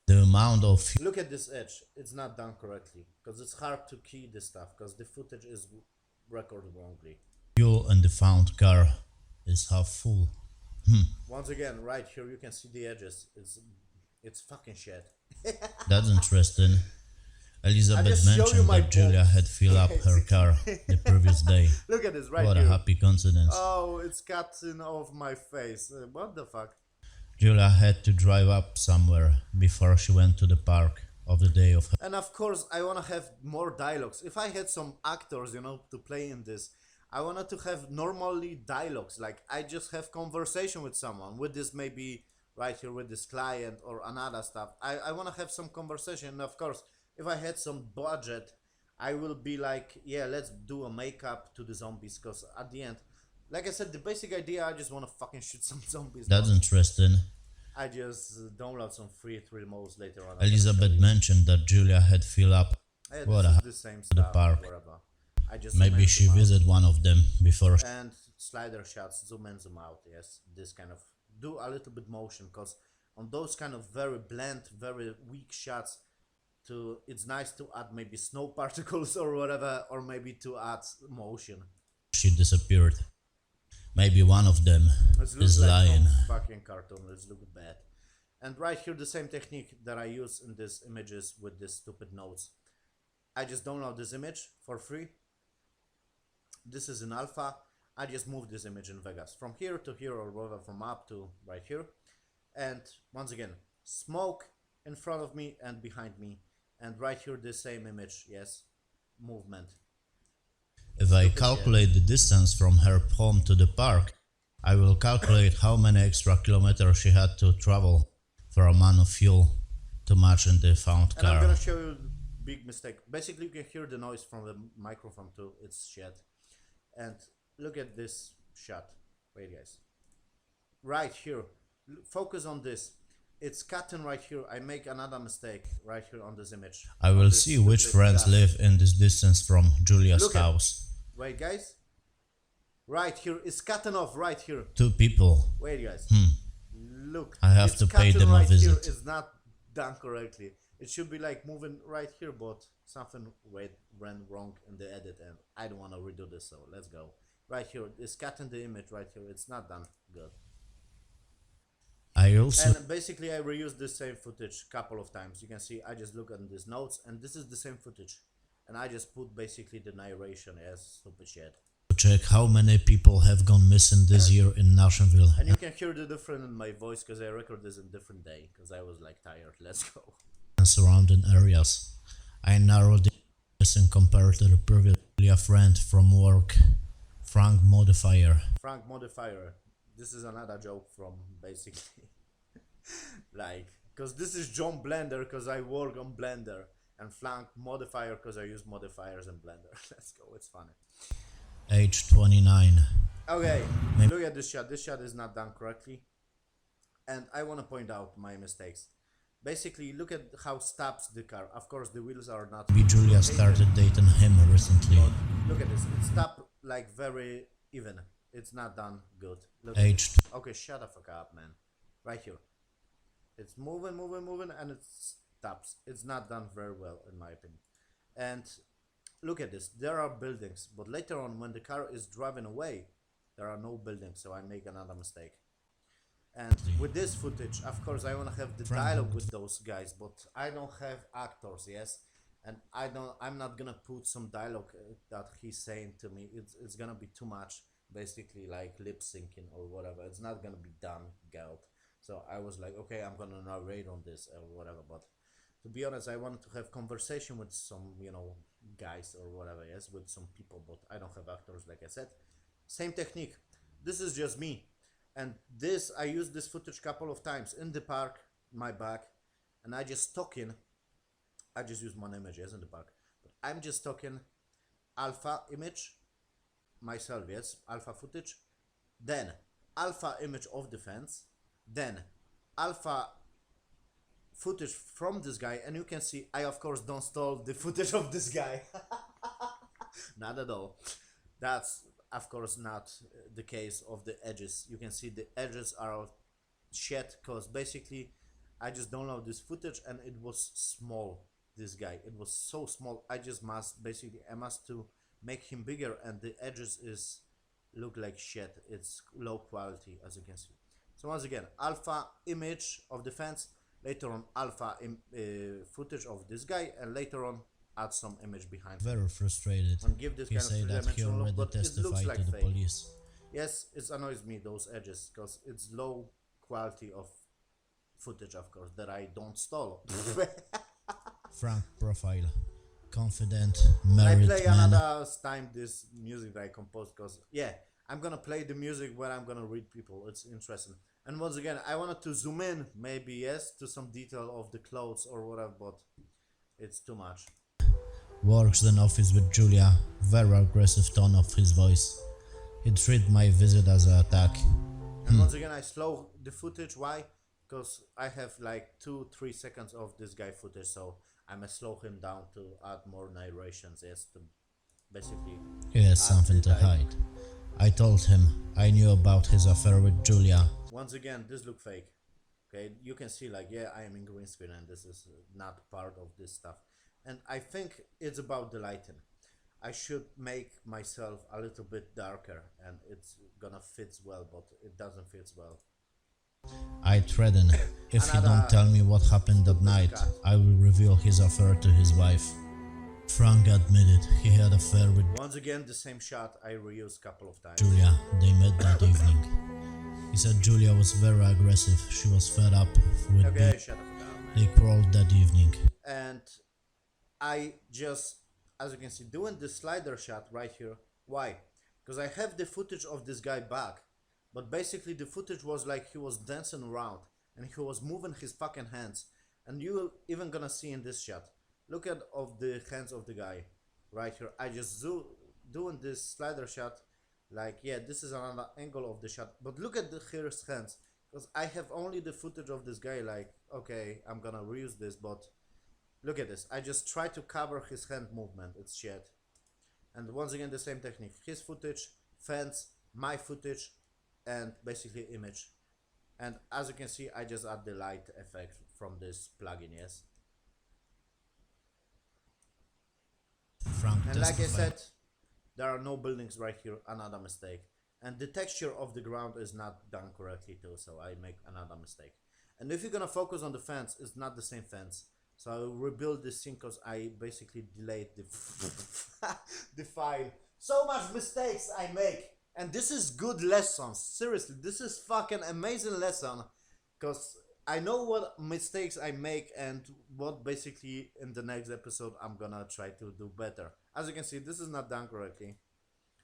The amount of Look at this edge. It's not done correctly because it's hard to key this stuff because the footage is recorded wrongly. fuel in the found car is half full. Once again, right here you can see the edges. It's fucking shit. That's interesting. I Elizabeth just show you mentioned my that Julia balls. had filled up her car the previous day. Look at this right What here. a happy coincidence. Oh, it's cutting off my face. What the fuck? Julia had to drive up somewhere before she went to the park of the day of her And of course, I want to have more dialogues. If I had some actors, to play in this, I wanted to have normally dialogues. Like, I just have conversation with someone, with this maybe right here with this client or another stuff. I want to have some conversation. And of course, if I had some budget, I will be like, yeah, let's do a makeup to the zombies. Because at the end, like I said, the basic idea, I just want to fucking shoot some zombies. That's not- interesting. I just download some free thrill modes later on. I'm gonna show Elizabeth you. mentioned that Julia had filled up. Yeah, What this a is the same stuff, park. whatever. I just Maybe zoom in, she zoom out. visited one of them before. And slider shots, zoom in, zoom out. Yes, this kind of do a little bit motion, because on those kind of very bland, very weak shots, it's nice to add maybe snow particles or whatever, or maybe to add motion. She disappeared. Maybe one of them It looks is like lying. some fucking cartoon. Let's look bad. And right here, the same technique that I use in these images with these stupid notes. I just download this image for free. This is in alpha. I just move this image in Vegas from here to here, or whatever, from up to right here. And once again, smoke in front of me and behind me. And right here, the same image, yes, movement. If I calculate the distance from her home to the park, I will calculate how many extra kilometers she had to travel for a amount of fuel to match in the found And I'm car. gonna show you big mistake. Basically, you can hear the noise from the microphone too. It's shit. And look at this shot. Wait, guys. Right here. Focus on this. It's cutting right here. I make another mistake right here on this image. I On will this see which stupid friends glass. live in this distance from Julia's Look at- house. Wait, guys. Right here. It's cutting off right here. 2 people. Wait, guys. Look. I have it's to pay cutting them a right here. visit. It's not done correctly. It should be like moving right here, but something went wrong in the edit, and I don't want to redo this, so let's go. Right here. It's cutting the image right here. It's not done good. I also And basically, I reused the same footage a couple of times. You can see I just look at these notes, and this is the same footage. And I just put basically the narration as stupid shit. check how many people have gone missing this year in Nashville And you can hear the difference in my voice, because I record this in different day, because I was like tired. Let's go. and surrounding areas. I narrowed this in compared to the previous Julia friend from work, Frank Modifier. Frank Modifier. This is another joke from basically like, because this is John Blender, because I work on Blender, and Frank Modifier because I use modifiers in Blender. Let's go, it's funny. Age 29. Okay, Maybe- look at this shot. This shot is not done correctly, and I want to point out my mistakes. Basically, look at how stops the car. Of course, the wheels are not. Maybe Julia started dating him recently. But look at this. It stopped like very even. It's not done good. Look at Age this. Okay, shut the fuck up, man. Right here. It's moving, and it stops. It's not done very well, in my opinion. And look at this. There are buildings, but later on, when the car is driving away, there are no buildings. So I make another mistake. And with this footage, of course, I want to have the dialogue with those guys, but I don't have actors, yes. And I'm not gonna put some dialogue that he's saying to me. It's gonna be too much, basically like lip syncing or whatever. It's not gonna be done good. So I was like, okay, I'm gonna narrate on this or whatever. But to be honest, I wanted to have conversation with some, guys or whatever, yes, with some people. But I don't have actors, like I said. Same technique. This is just me, and this I used this footage couple of times in the park, my back, and I just talking. I just use one image, yes, in the park. But I'm just talking alpha image myself, yes, alpha footage, then alpha image of the fence, then alpha footage from this guy, and you can see I of course don't stole the footage of this guy. Not at all. That's of course not the case of the edges. You can see the edges are shit, because basically I just download this footage and it was small. This guy, it was so small. I must to make him bigger, and the edges is look like shit. It's low quality, as you can see. So once again, alpha image of the fence, later on alpha footage of this guy, and later on add some image behind. Very frustrated. And give this He kind of said that he three-dimensional look, already but it looks testified like to the fake. police. Yes, it annoys me, those edges, because it's low quality of footage, of course, that I don't stole. Frank profile. Confident, I married play man. another time this music that I composed because yeah, I'm gonna play the music where I'm gonna read people. It's interesting. And once again, I wanted to zoom in, maybe yes, to some detail of the clothes or whatever, but it's too much. Works in office with Julia. Very aggressive tone of his voice. He treated my visit as an attack. And once again, I slow the footage. Why? Because I have like 2-3 seconds of this guy footage, so I'm gonna slow him down to add more narrations. Yes, to basically. He has something to hide. I told him I knew about his affair with Julia. Once again, this look fake. Okay, you can see like yeah, I am in green screen and this is not part of this stuff. And I think it's about the lighting. I should make myself a little bit darker and it's gonna fit well, but it doesn't fit well. I threaten, if he Another don't tell me what happened that night, cut. I will reveal his affair to his wife. Frank admitted he had an affair with Once again, the same shot I reused a couple of times. Julia. They met that evening. He said Julia was very aggressive. She was fed up with Okay, me. shut up, man. They quarreled that evening. And I just, as you can see, doing the slider shot right here. Why? Because I have the footage of this guy back, but basically the footage was like he was dancing around and he was moving his fucking hands. And you even gonna see in this shot, look at of the hands of the guy right here. I just doing this slider shot, like yeah, this is another angle of the shot, but look at his hands, because I have only the footage of this guy. Like okay, I'm gonna reuse this, but look at this. I just try to cover his hand movement. It's shit. And once again, the same technique. His footage, fans, my footage, and basically image. And as you can see, I just add the light effect from this plugin, yes. Frank And like I testified. said, there are no buildings right here, another mistake. And the texture of the ground is not done correctly too, so I make another mistake. And if you're gonna focus on the fence, it's not the same fence. So I will rebuild this scene because I basically delayed the the file. So much mistakes I make. And this is good lessons. Seriously, this is fucking amazing lesson. Because I know what mistakes I make and what basically in the next episode I'm gonna try to do better. As you can see, this is not done correctly.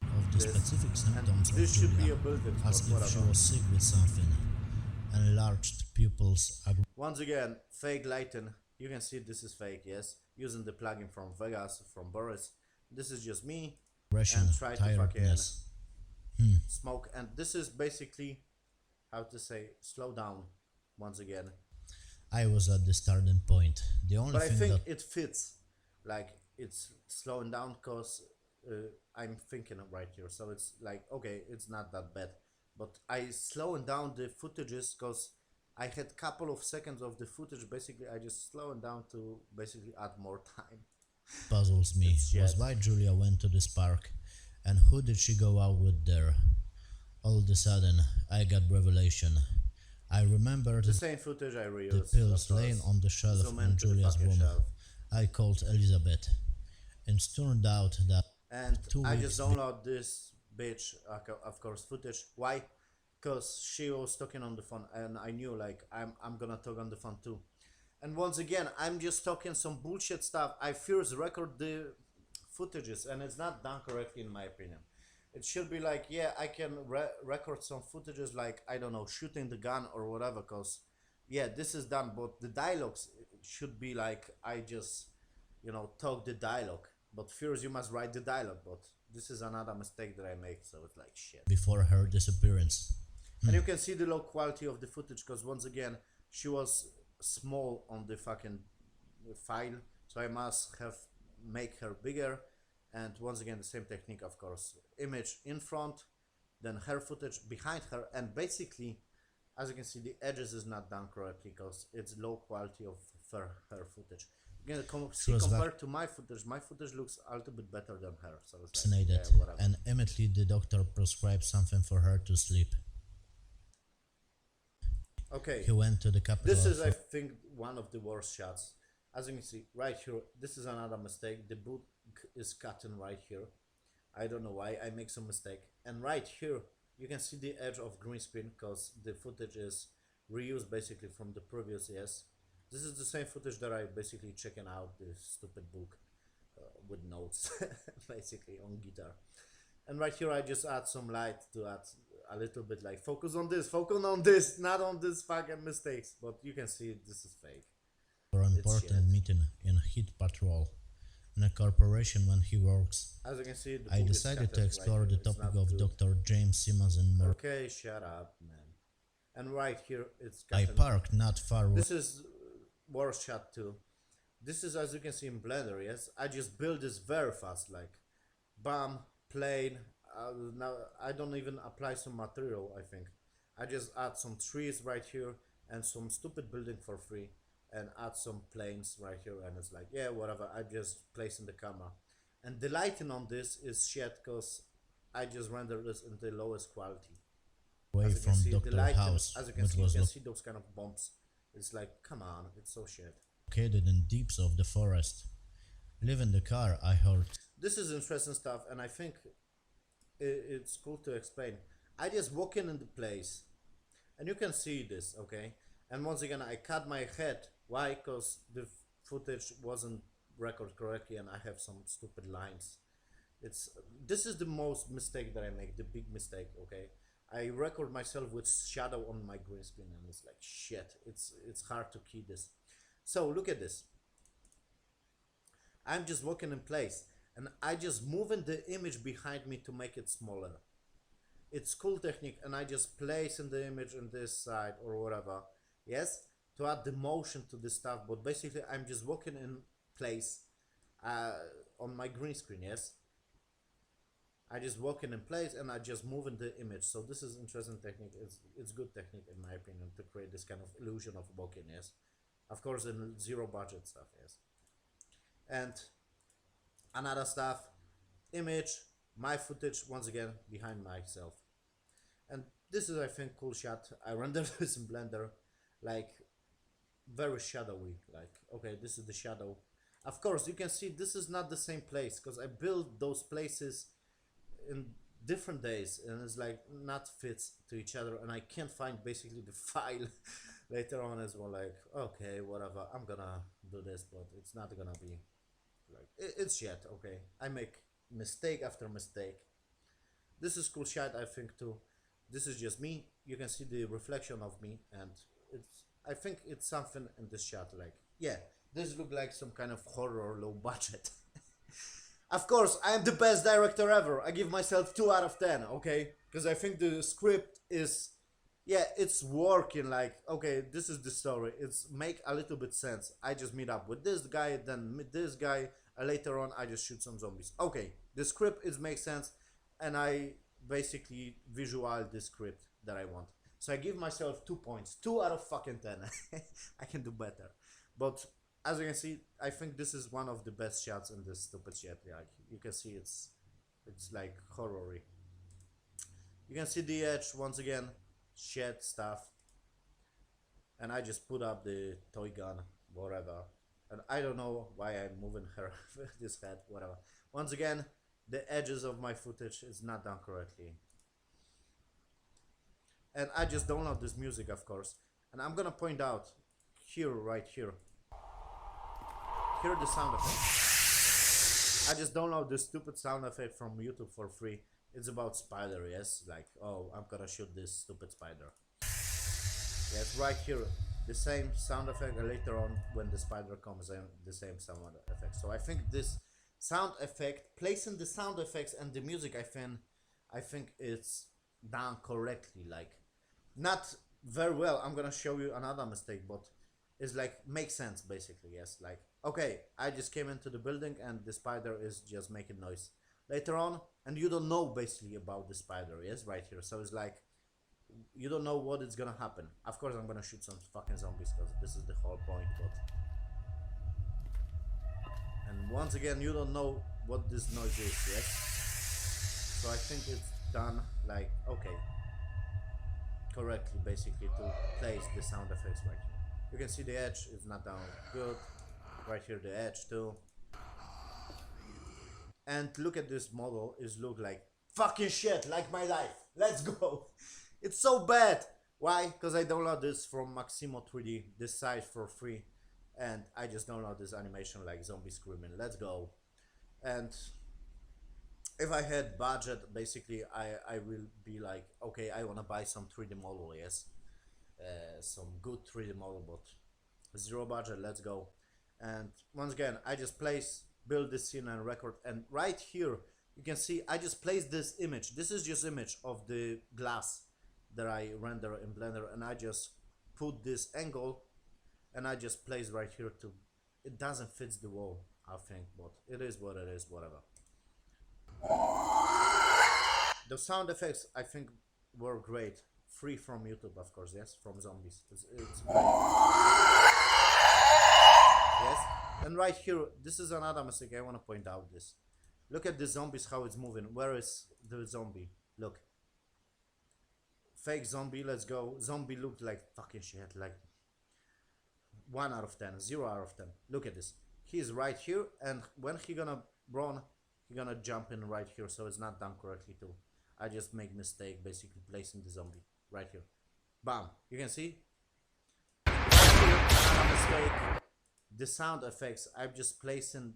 Of the This. specific And symptoms this of should be Julia, a building, as but if she whatever. was sick with something. Enlarged pupils, Once again, fake lighting. You can see this is fake, yes. Using the plugin from Vegas, from Boris. This is just me. aggression, And try to fucking tiredness. smoke. And this is basically, how to say, slow down. Once again. I was at the starting point. The only But I thing think that it fits. Like, it's slowing down because I'm thinking right here. So it's like, okay, it's not that bad. But I slowing down the footages because I had couple of seconds of the footage. Basically, I just slowing down to basically add more time. puzzles me It's was shit. why Julia went to this park and who did she go out with there. All of a sudden, I got revelation. I remembered The same footage I reused. the of pills course. laying on the shelf Zoom in into the Julia's fucking room. shelf. I called Elizabeth, and it turned out that And 2 I weeks just download this bitch, of course, footage. Why? Because she was talking on the phone, and I knew like I'm gonna talk on the phone too. And once again, I'm just talking some bullshit stuff. I first record the footages, and it's not done correctly in my opinion. It should be like, yeah, I can record some footages, like I don't know, shooting the gun or whatever. Cause yeah, this is done, but the dialogues should be like I just talk the dialogue. But first you must write the dialogue. But this is another mistake that I make, so it's like shit. before her disappearance. And you can see the low quality of the footage because once again she was small on the fucking file, so I must have make her bigger. And once again the same technique, of course, image in front, then her footage behind her, and basically as you can see the edges is not done correctly because it's low quality of her footage. You can see was compared to my footage looks a little bit better than her, so it's like, Vaccinated, yeah, whatever. and immediately the doctor prescribed something for her to sleep. Okay, He went to the capital. this is I think one of the worst shots. As you can see right here, this is another mistake. The boot is cutting right here. I don't know why I make some mistake. And right here you can see the edge of green screen because the footage is reused basically from the previous, yes. This is the same footage that I basically checking out this stupid book with notes basically on guitar. And right here I just add some light to add a little bit like focus on this, not on this fucking mistakes. But you can see this is fake. For an It's important shit. meeting in Hit Patrol in a corporation when he works. As you can see, the I book is decided to scattered explore right the here. It's topic not of good. Dr. James Simmons and more. Okay, shut up, man. And right here it's I scattered. parked not far away. This is worst shot too. This is, as you can see in Blender, yes. I just build this very fast, like bam, plane. Now I don't even apply some material. I think I just add some trees right here and some stupid building for free, and add some planes right here, and it's like, yeah, whatever. I just place in the camera, and the lighting on this is shit because I just render this in the lowest quality. Away As you can from see, the Dr. lighting, House, as you can which see, you was can see those kind of bumps. It's like, come on, it's so shit. located in deeps of the forest. Leaving the car, I heard This is interesting stuff, and I think it's cool to explain. I just walk in the place, and you can see this, okay? And once again, I cut my head. Why? Because the footage wasn't recorded correctly, and I have some stupid lines. This is the most mistake that I make, the big mistake, okay? I record myself with shadow on my green screen, and it's like shit. It's hard to key this. So look at this. I'm just walking in place, and I just moving the image behind me to make it smaller. It's cool technique, and I just place in the image on this side or whatever, yes, to add the motion to this stuff. But basically I'm just walking in place on my green screen, yes. I just walking in place and I just moving the image. So this is interesting technique. It's good technique in my opinion to create this kind of illusion of walking, yes. Of course in zero budget stuff, yes. And another stuff, image, my footage once again behind myself. And this is, I think, cool shot. I rendered this in Blender, like very shadowy, like okay, this is the shadow. Of course you can see this is not the same place because I built those places in different days, and it's like not fits to each other, and I can't find basically the file later on as well. Like okay, whatever, I'm gonna do this, but it's not gonna be like it's shit. Okay, I make mistake after mistake. This is cool shot, I think too. This is just me. You can see the reflection of me, and it's, I think it's something in this shot, like yeah, this look like some kind of horror low budget. Of course, I am the best director ever. I give myself 2 out of 10, okay? Because I think the script is, yeah, it's working. Like, okay, this is the story. It's make a little bit sense. I just meet up with this guy, then meet this guy. Later on, I just shoot some zombies. Okay, the script is makes sense, and I basically visualize the script that I want. So I give myself 2 points, 2 out of fucking 10. I can do better, but as you can see, I think this is one of the best shots in this stupid shit. Like you can see, it's like horror-y. You can see the edge once again, shit stuff. And I just put up the toy gun, whatever. And I don't know why I'm moving her this head, whatever. Once again, the edges of my footage is not done correctly. And I just download this music, of course. And I'm gonna point out here, right here. Hear the sound effect. I just download this stupid sound effect from YouTube for free. It's about spider, yes? Like, oh, I'm gonna shoot this stupid spider. Yes, right here. The same sound effect, and later on when the spider comes in, the same sound effect. So I think this sound effect, placing the sound effects and the music, I think it's done correctly. Like, not very well. I'm gonna show you another mistake, but it's like makes sense basically, yes. Like okay, I just came into the building and the spider is just making noise later on, and you don't know basically about the spider, yes, right here. So it's like you don't know what is gonna happen. Of course I'm gonna shoot some fucking zombies because this is the whole point, but and once again you don't know what this noise is, yes. So I think it's done like okay, correctly basically to place the sound effects right here. You can see the edge is not down good. Right here the edge too. And look at this model, is look like fucking shit, like my life. Let's go. It's so bad. Why? Because I download this from Maximo 3D, this site for free, and I just download this animation like zombie screaming. Let's go. And if I had budget, basically I will be like, okay, I wanna buy some 3D model, yes, some good 3D model, but zero budget. Let's go. And once again, I just build this scene and record, and right here you can see I just placed this image. This is just image of the glass that I render in Blender, and I just put this angle and I just place right here to, it doesn't fit the wall, I think, but it is what it is, whatever. The sound effects I think were great, free from YouTube, of course, yes, from zombies. It's great. Yes, and right here, this is another mistake I want to point out. This, look at the zombies, how it's moving. Where is the zombie? Look, fake zombie. Let's go. Zombie looked like fucking shit, like 1 out of 10, 0 out of 10. Look at this. He's right here, and when he gonna run, he gonna jump in right here, so it's not done correctly too. I just make mistake basically placing the zombie right here. Bam. You can see. Right here, another mistake. The sound effects, I'm just placing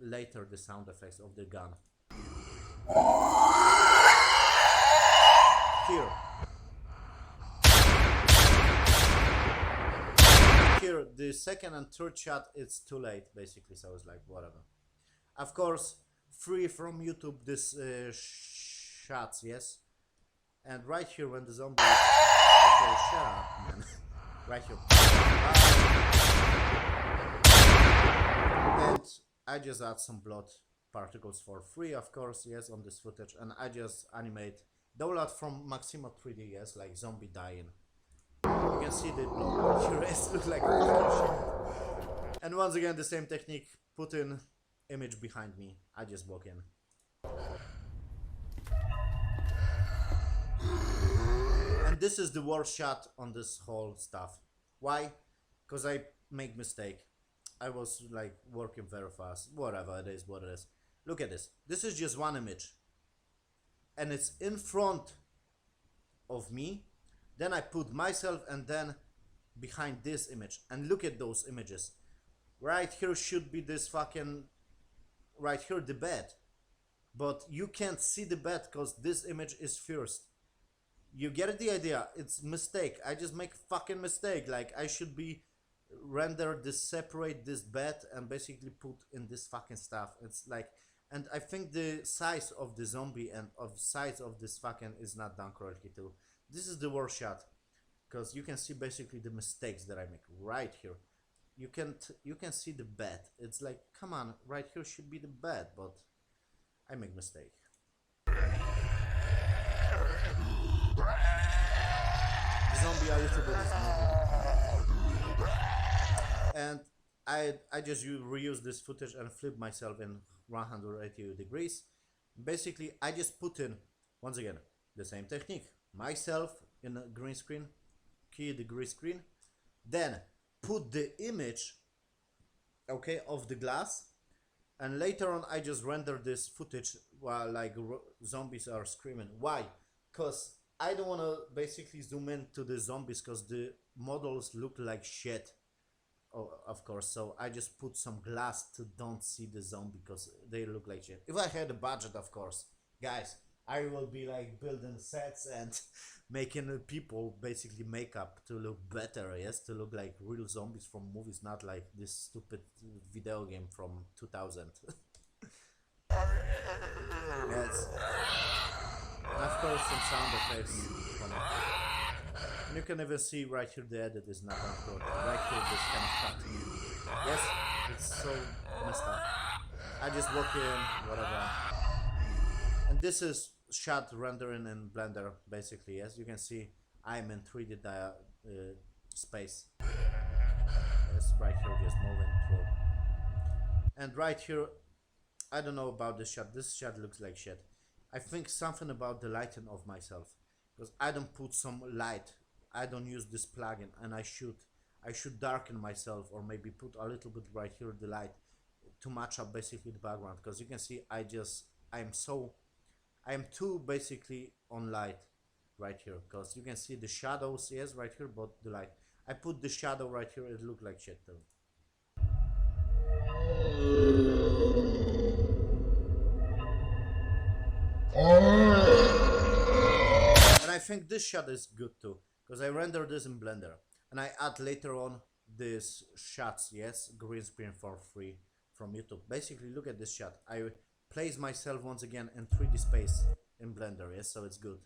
later the sound effects of the gun. Here. Here, the second and third shot, it's too late basically, so it's like whatever. Of course, free from YouTube, this shots, yes. And right here when the zombie, okay, shut up, man. Right here. And I just add some blood particles for free, of course, yes, on this footage, and I just animate, download from Maximo 3D, yes, like zombie dying. You can see the blood here, it looks like shit. And once again, the same technique, put in image behind me, I just walk in. And this is the worst shot on this whole stuff. Why? Because I make mistake. I was like working very fast. Whatever, it is what it is. Look at this. This is just one image. And it's in front of me. Then I put myself and then behind this image. And look at those images. Right here should be this fucking... Right here the bed. But you can't see the bed because this image is first. You get the idea? It's mistake. I just make fucking mistake. Like I should be render this, separate this bed and basically put in this fucking stuff. It's like, and I think the size of the zombie and of size of this fucking is not done correctly too. This is the worst shot because you can see basically the mistakes that I make right here. You can see the bed. It's like, come on, right here should be the bed, but I make mistake. The zombie a little bit is moving. And I just reuse this footage and flip myself in 180 degrees. Basically, I just put in, once again, the same technique. Myself in a green screen, key the green screen, then put the image, okay, of the glass, and later on I just render this footage while like zombies are screaming. Why? Because I don't want to basically zoom into the zombies because the models look like shit. Oh, of course, so I just put some glass to don't see the zombie because they look like shit. If I had a budget, of course, guys, I will be like building sets and making people basically makeup to look better, yes, to look like real zombies from movies, not like this stupid video game from 2000. Yes. And of course some sound effects. And you can even see right here the edit is not on right here this kind of cut. Yes, it's so messed up. I just walk in, whatever. And this is shot rendering in Blender, basically. As you can see, I'm in 3D space. Yes, right here just moving through. And right here, I don't know about this shot. This shot looks like shit. I think something about the lighting of myself, because I don't put some light. I don't use this plugin, and I should darken myself, or maybe put a little bit right here the light to match up basically the background. Because you can see I'm too basically on light. right here, because you can see the shadows, yes, right here, but the light. I put the shadow right here, it looked like shit too. And I think this shot is good too, because I render this in Blender, and I add later on these shots, yes, green screen for free from YouTube. Basically, look at this shot. I place myself once again in 3D space in Blender, yes, so it's good.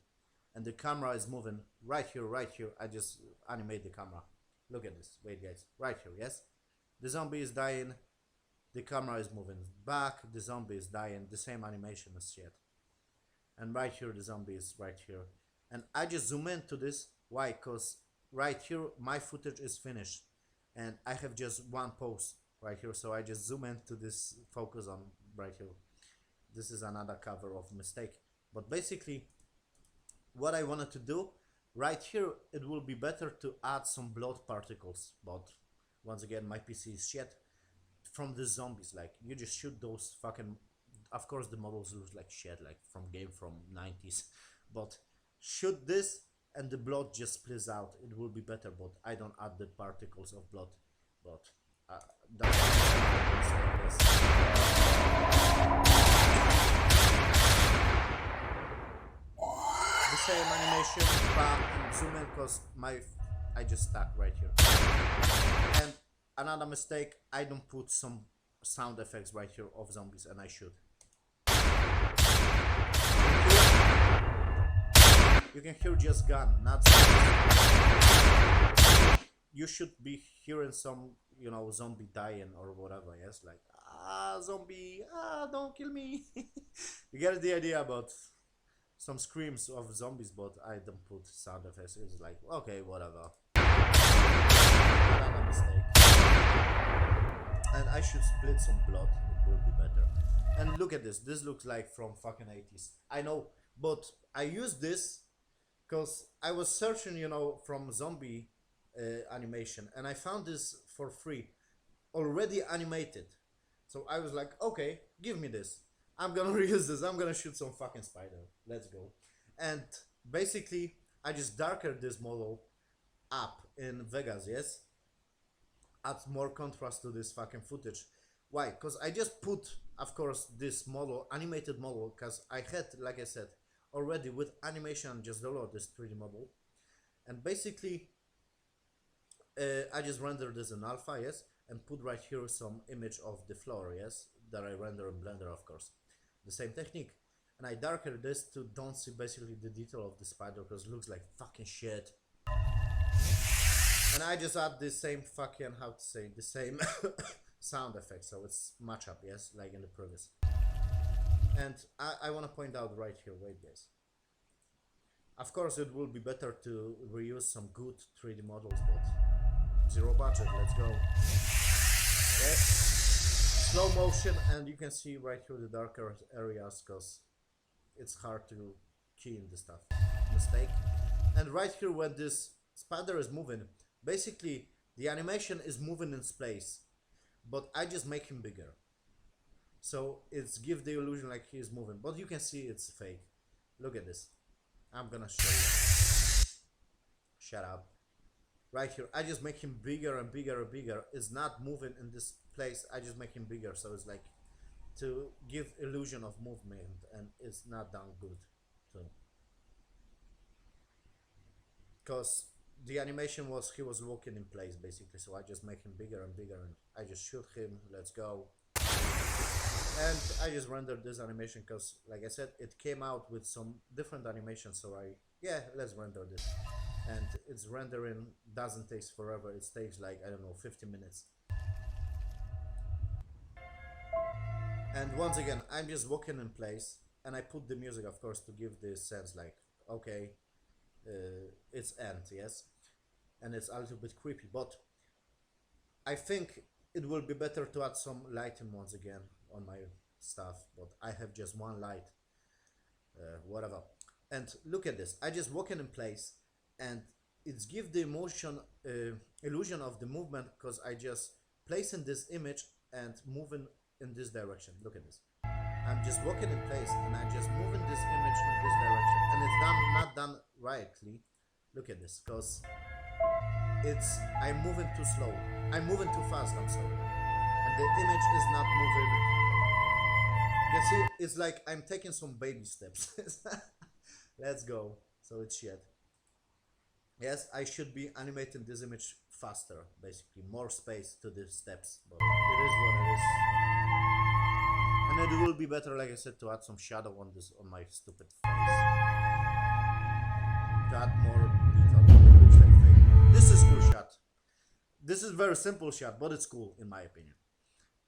And the camera is moving right here, right here. I just animate the camera. Look at this. Wait, guys, right here, yes. The zombie is dying. The camera is moving back. The zombie is dying. The same animation as shit. And right here, the zombie is right here. And I just zoom into this. Why? Because right here, my footage is finished. And I have just one pose right here. So I just zoom into this, focus on right here. This is another cover of mistake. But basically, what I wanted to do, right here, it will be better to add some blood particles. But once again, my PC is shit. From the zombies, like, you just shoot those fucking... Of course, the models look like shit, like from game from 90s. But shoot this and the blood just splits out. It will be better, but I don't add the particles of blood. But that's the same animation, back and zoom in, because I just stuck right here. And another mistake, I don't put some sound effects right here of zombies, and I should. You can hear just gun, not zombies. You should be hearing some, you know, zombie dying or whatever, yes? Like, zombie, don't kill me. You get the idea about some screams of zombies, but I don't put sound effects. It's like, okay, whatever. Another mistake. And I should split some blood, it will be better. And look at this, this looks like from fucking 80s. I know, but I use this because I was searching, you know, from zombie animation, and I found this for free, already animated. So I was like, okay, give me this. I'm gonna reuse this, I'm gonna shoot some fucking spider. Let's go. And basically, I just darkened this model up in Vegas, yes? Add more contrast to this fucking footage. Why? Because I just put, of course, this model, animated model, because I had, like I said, already with animation just download this 3D model. And basically, I just rendered this in alpha, yes? And put right here some image of the floor, yes? That I render in Blender, of course. The same technique. And I darkened this to don't see basically the detail of the spider, because it looks like fucking shit. And I just add the same fucking, how to say, the same sound effect, so it's match up, yes, like in the previous. And I want to point out right here, wait guys. Of course it will be better to reuse some good 3D models, but zero budget, let's go. Yes, slow motion, and you can see right here the darker areas, because it's hard to key in the stuff. Mistake. And right here when this spider is moving, basically the animation is moving in space, but I just make him bigger. So it's give the illusion like he is moving, but you can see it's fake. Look at this. I'm gonna show you. Shut up. Right here, I just make him bigger and bigger and bigger. It's not moving in this place. I just make him bigger, so it's like to give illusion of movement, and it's not done good too. Because the animation was he was walking in place basically, so I just make him bigger and bigger, and I just shoot him. Let's go. And I just rendered this animation because, like I said, it came out with some different animations, so let's render this. And it's rendering doesn't take forever, it takes like, I don't know, 50 minutes. And once again, I'm just walking in place, and I put the music, of course, to give this sense like, okay, it's end, yes? And it's a little bit creepy, but I think it will be better to add some lighting once again on my stuff, but I have just one light, whatever. And look at this, I just walk in place, and it's give the illusion of the movement, because I just place in this image and moving in this direction. Look at this, I'm just walking in place and I just moving this image in this direction, and it's not done rightly. Look at this, because I'm moving too slow. I'm moving too fast, I'm sorry. And the image is not moving. You can see it's like I'm taking some baby steps. Let's go. So it's shit. Yes, I should be animating this image faster, basically. More space to the steps, but it is what it is. And it will be better, like I said, to add some shadow on my stupid face. To add more detail. It looks like fake. This is cool shot. This is very simple shot, but it's cool in my opinion.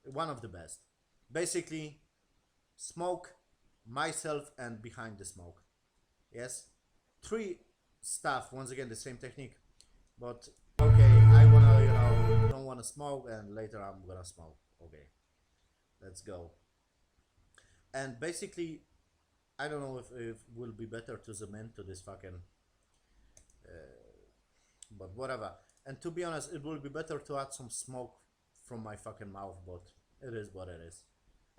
One of the best. Basically, smoke, myself, and behind the smoke. Yes, 3 stuff. Once again, the same technique, but okay, I wanna, don't wanna smoke, and later I'm gonna smoke. Okay, let's go. And basically, I don't know if it will be better to zoom into this fucking, but whatever. And to be honest, it will be better to add some smoke from my fucking mouth, but it is what it is.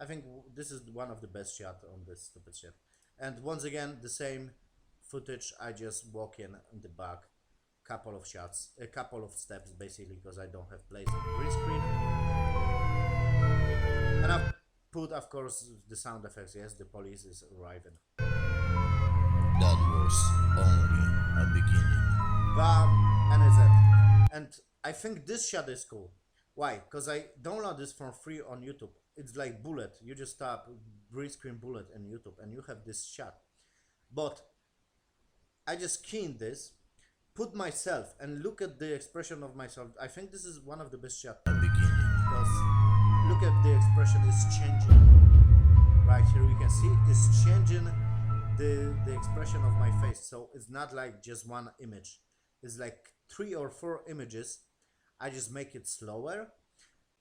I think this is one of the best shots on this stupid shit. And once again, the same footage. I just walk in the back, couple of shots, a couple of steps basically, because I don't have place on the green screen. And I've put, of course, the sound effects. Yes, the police is arriving. That was only a beginning. Bam, and it's it. And I think this shot is cool. Why? Because I download this for free on YouTube. It's like Bullet. You just tap green screen Bullet in YouTube and you have this shot. But I just keyed this, put myself, and look at the expression of myself. I think this is one of the best shots. A beginning. Because look at the expression is changing. Right here you can see it's changing the expression of my face. So it's not like just one image. It's like 3 or 4 images. I just make it slower,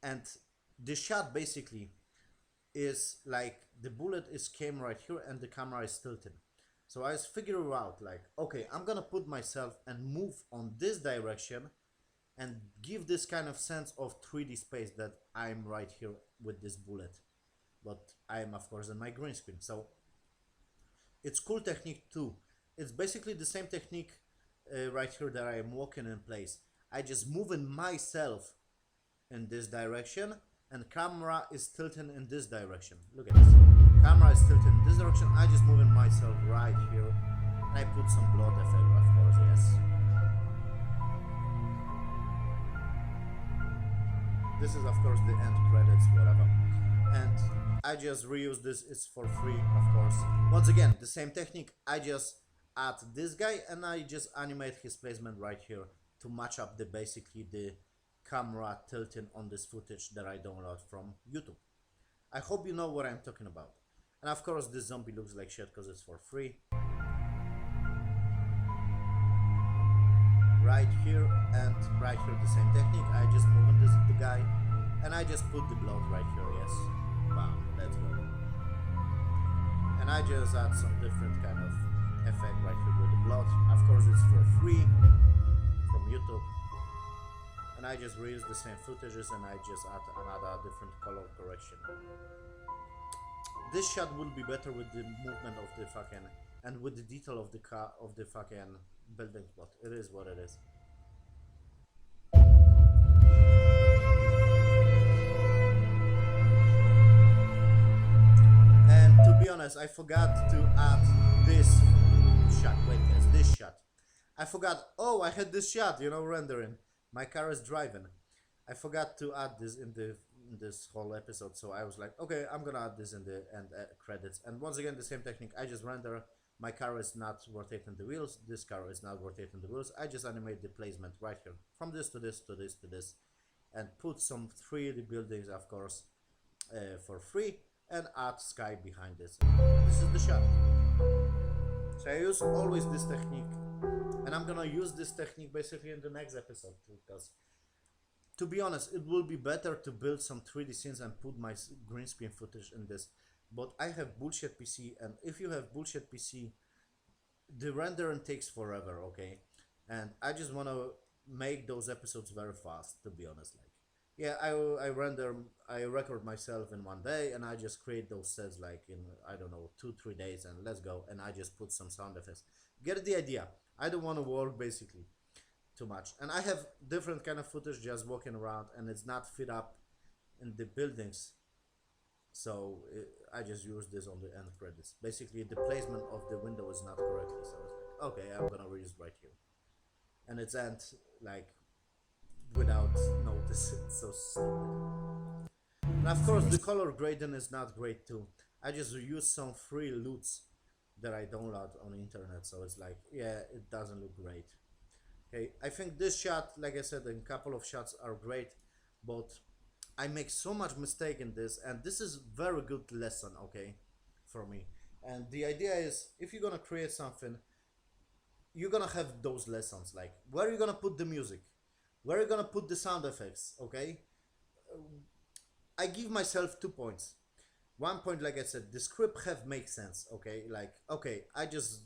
and the shot basically is like the bullet came right here and the camera is tilted. So I was figuring out like, okay, I'm gonna put myself and move on this direction and give this kind of sense of 3D space that I'm right here with this bullet, but I'm of course in my green screen. So it's cool technique too. It's basically the same technique right here that I am walking in place. I just moving myself in this direction and camera is tilting in this direction. Look at this. Camera is tilting in this direction. I just moving myself right here. And I put some blood effect, of course, yes. This is of course the end credits, whatever. And I just reuse this, it's for free, of course. Once again, the same technique. I just add this guy and I just animate his placement right here to match up the basically the camera tilting on this footage that I download from YouTube. I hope you know what I'm talking about. And of course this zombie looks like shit because it's for free. Right here and right here the same technique. I just moving this the guy and I just put the blood right here, yes. Bam, let's go. And I just add some different kind of effect right here with the blood. Of course it's for free from YouTube. And I just reuse the same footages and I just add another different color correction. This shot will be better with the movement of the fucking and with the detail of the car of the fucking building, but it is what it is. And to be honest, I forgot to add this shot. Wait guys, this shot. I forgot, oh, I had this shot, you know, rendering. My car is driving. I forgot to add this in this whole episode, so I was like, okay, I'm gonna add this in the end credits. And once again, the same technique. I just render. My car is not rotating the wheels. This car is not rotating the wheels. I just animate the placement right here, from this to this to this to this, and put some 3D buildings, of course, for free, and add sky behind this. This is the shot. So I use always this technique. And I'm gonna use this technique basically in the next episode too, because to be honest, it will be better to build some 3D scenes and put my green screen footage in this. But I have bullshit PC, and if you have bullshit PC, the rendering takes forever, okay? And I just wanna make those episodes very fast, to be honest. Like, Yeah, I record myself in one day, and I just create those sets like in, I don't know, 2 3 days, and let's go. And I just put some sound effects. Get the idea? I don't want to work basically too much, and I have different kind of footage just walking around, and it's not fit up in the buildings. So I just use this on the end credits. Basically, the placement of the window is not correctly, so it's like, okay, I'm gonna reuse right here, and it's end like without notice. It's so stupid. And of course, the color grading is not great too. I just use some free loots that I download on the internet, so it's like, yeah, it doesn't look great. Okay, I think this shot, like I said, a couple of shots are great, but I make so much mistake in this, and this is very good lesson, okay, for me. And the idea is, if you're gonna create something, you're gonna have those lessons, like where you're gonna put the music, where you're gonna put the sound effects, okay. I give myself 2 points. 1 point, like I said, the script have make sense, okay, like, okay, I just,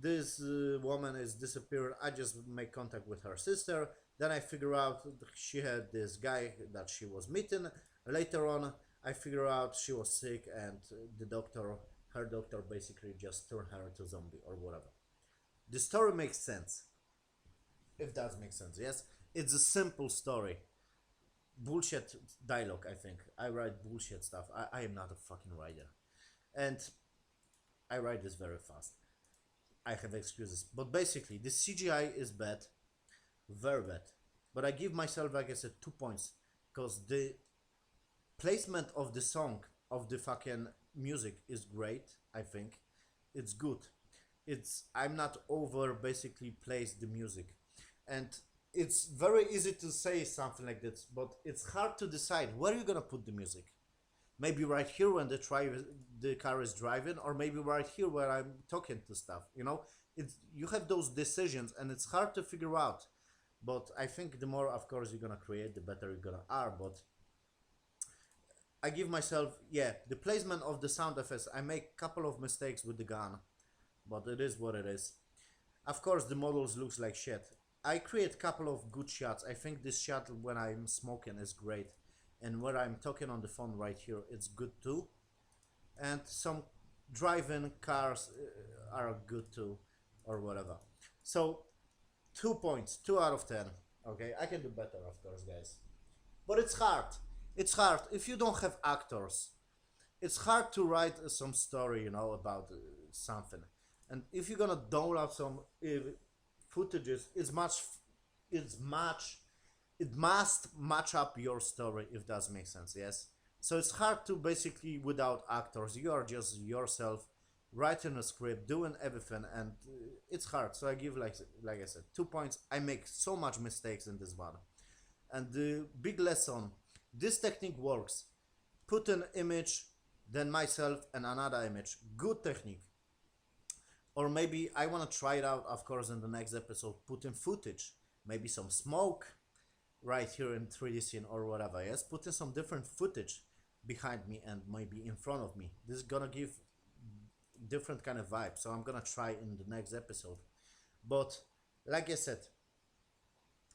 this woman is disappeared, I just make contact with her sister, then I figure out she had this guy that she was meeting. Later on, I figure out she was sick, and the doctor, her doctor, basically just turned her into zombie or whatever. The story makes sense, if that makes sense. Yes, it's a simple story. Bullshit dialogue. I think I write bullshit stuff. I am not a fucking writer, and I write this very fast. I have excuses, but basically the CGI is bad, very bad. But I give myself, like I said, 2 points, because the placement of the song, of the fucking music is great. I think it's good. It's, I'm not over basically place the music, and it's very easy to say something like this, but it's hard to decide where you're gonna put the music. Maybe right here when the car is driving, or maybe right here where I'm talking to stuff. You know, it's, you have those decisions, and it's hard to figure out. But I think the more, of course, you're gonna create, the better you're gonna are. But I give myself, yeah, the placement of the sound effects. I make a couple of mistakes with the gun, but it is what it is. Of course, the models looks like shit. I create a couple of good shots. I think this shot when I'm smoking is great, and when I'm talking on the phone right here, it's good too. And some driving cars are good too, or whatever. So 2 points, 2 out of 10. Okay, I can do better, of course, guys. But it's hard. It's hard if you don't have actors. It's hard to write some story, you know, about something. And if you're gonna download some footages, it must match up your story, if that makes sense. Yes. So it's hard to basically without actors. You are just yourself writing a script, doing everything, and it's hard. So I give, like I said, 2 points. I make so much mistakes in this one, and the big lesson: this technique works. Put an image, then myself and another image. Good technique. Or maybe I want to try it out, of course, in the next episode. Put in footage, maybe some smoke right here in 3D scene or whatever. Yes, put in some different footage behind me and maybe in front of me. This is gonna give different kind of vibe. So I'm gonna try in the next episode. But like I said,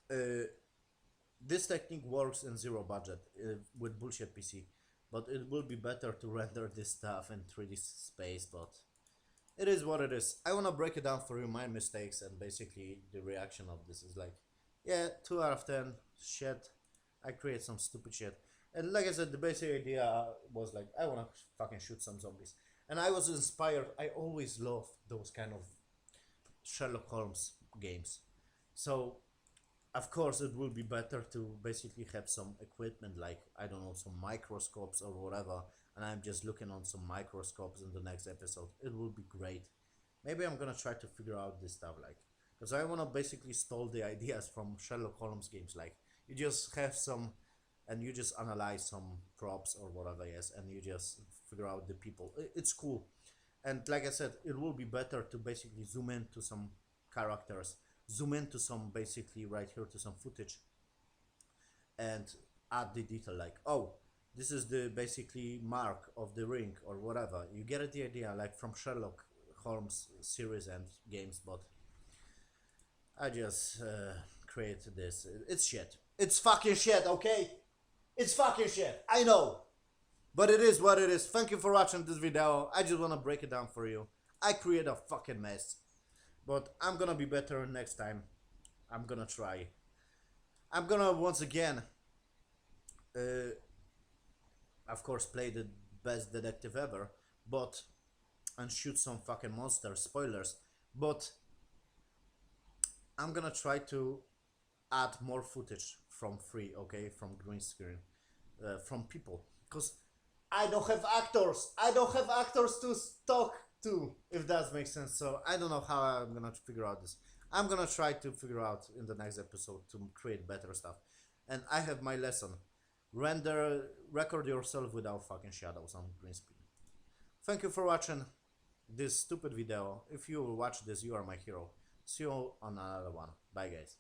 this technique works in zero budget with bullshit PC. But it will be better to render this stuff in 3D space. But it is what it is. I wanna break it down for you, my mistakes, and basically the reaction of this is like, yeah, 2 out of 10. Shit, I create some stupid shit. And like I said, the basic idea was like, I wanna fucking shoot some zombies, and I was inspired. I always love those kind of Sherlock Holmes games. So of course it will be better to basically have some equipment, like, I don't know, some microscopes or whatever, and I'm just looking on some microscopes in the next episode. It will be great. Maybe I'm gonna try to figure out this stuff, like, because I wanna basically steal the ideas from Sherlock Holmes games. Like, you just have some, and you just analyze some props or whatever, yes, and you just figure out the people. It's cool. And like I said, it will be better to basically zoom into some characters, zoom into some, basically right here to some footage, and add the detail, like, oh, this is the basically mark of the ring or whatever. You get the idea, like from Sherlock Holmes series and games. But I just create this. It's shit. It's fucking shit, okay? It's fucking shit. I know. But it is what it is. Thank you for watching this video. I just wanna break it down for you. I create a fucking mess. But I'm gonna be better next time. I'm gonna try. I'm gonna once again, of course, play the best detective ever, but and shoot some fucking monsters. Spoilers. But I'm gonna try to add more footage from free, okay, from green screen, from people, because I don't have actors. I don't have actors to talk to, if that makes sense. So I don't know how I'm gonna figure out this. I'm gonna try to figure out in the next episode to create better stuff. And I have my lesson. Record yourself without fucking shadows on green screen. Thank you for watching this stupid video. If you watch this, you are my hero. See you on another one. Bye guys.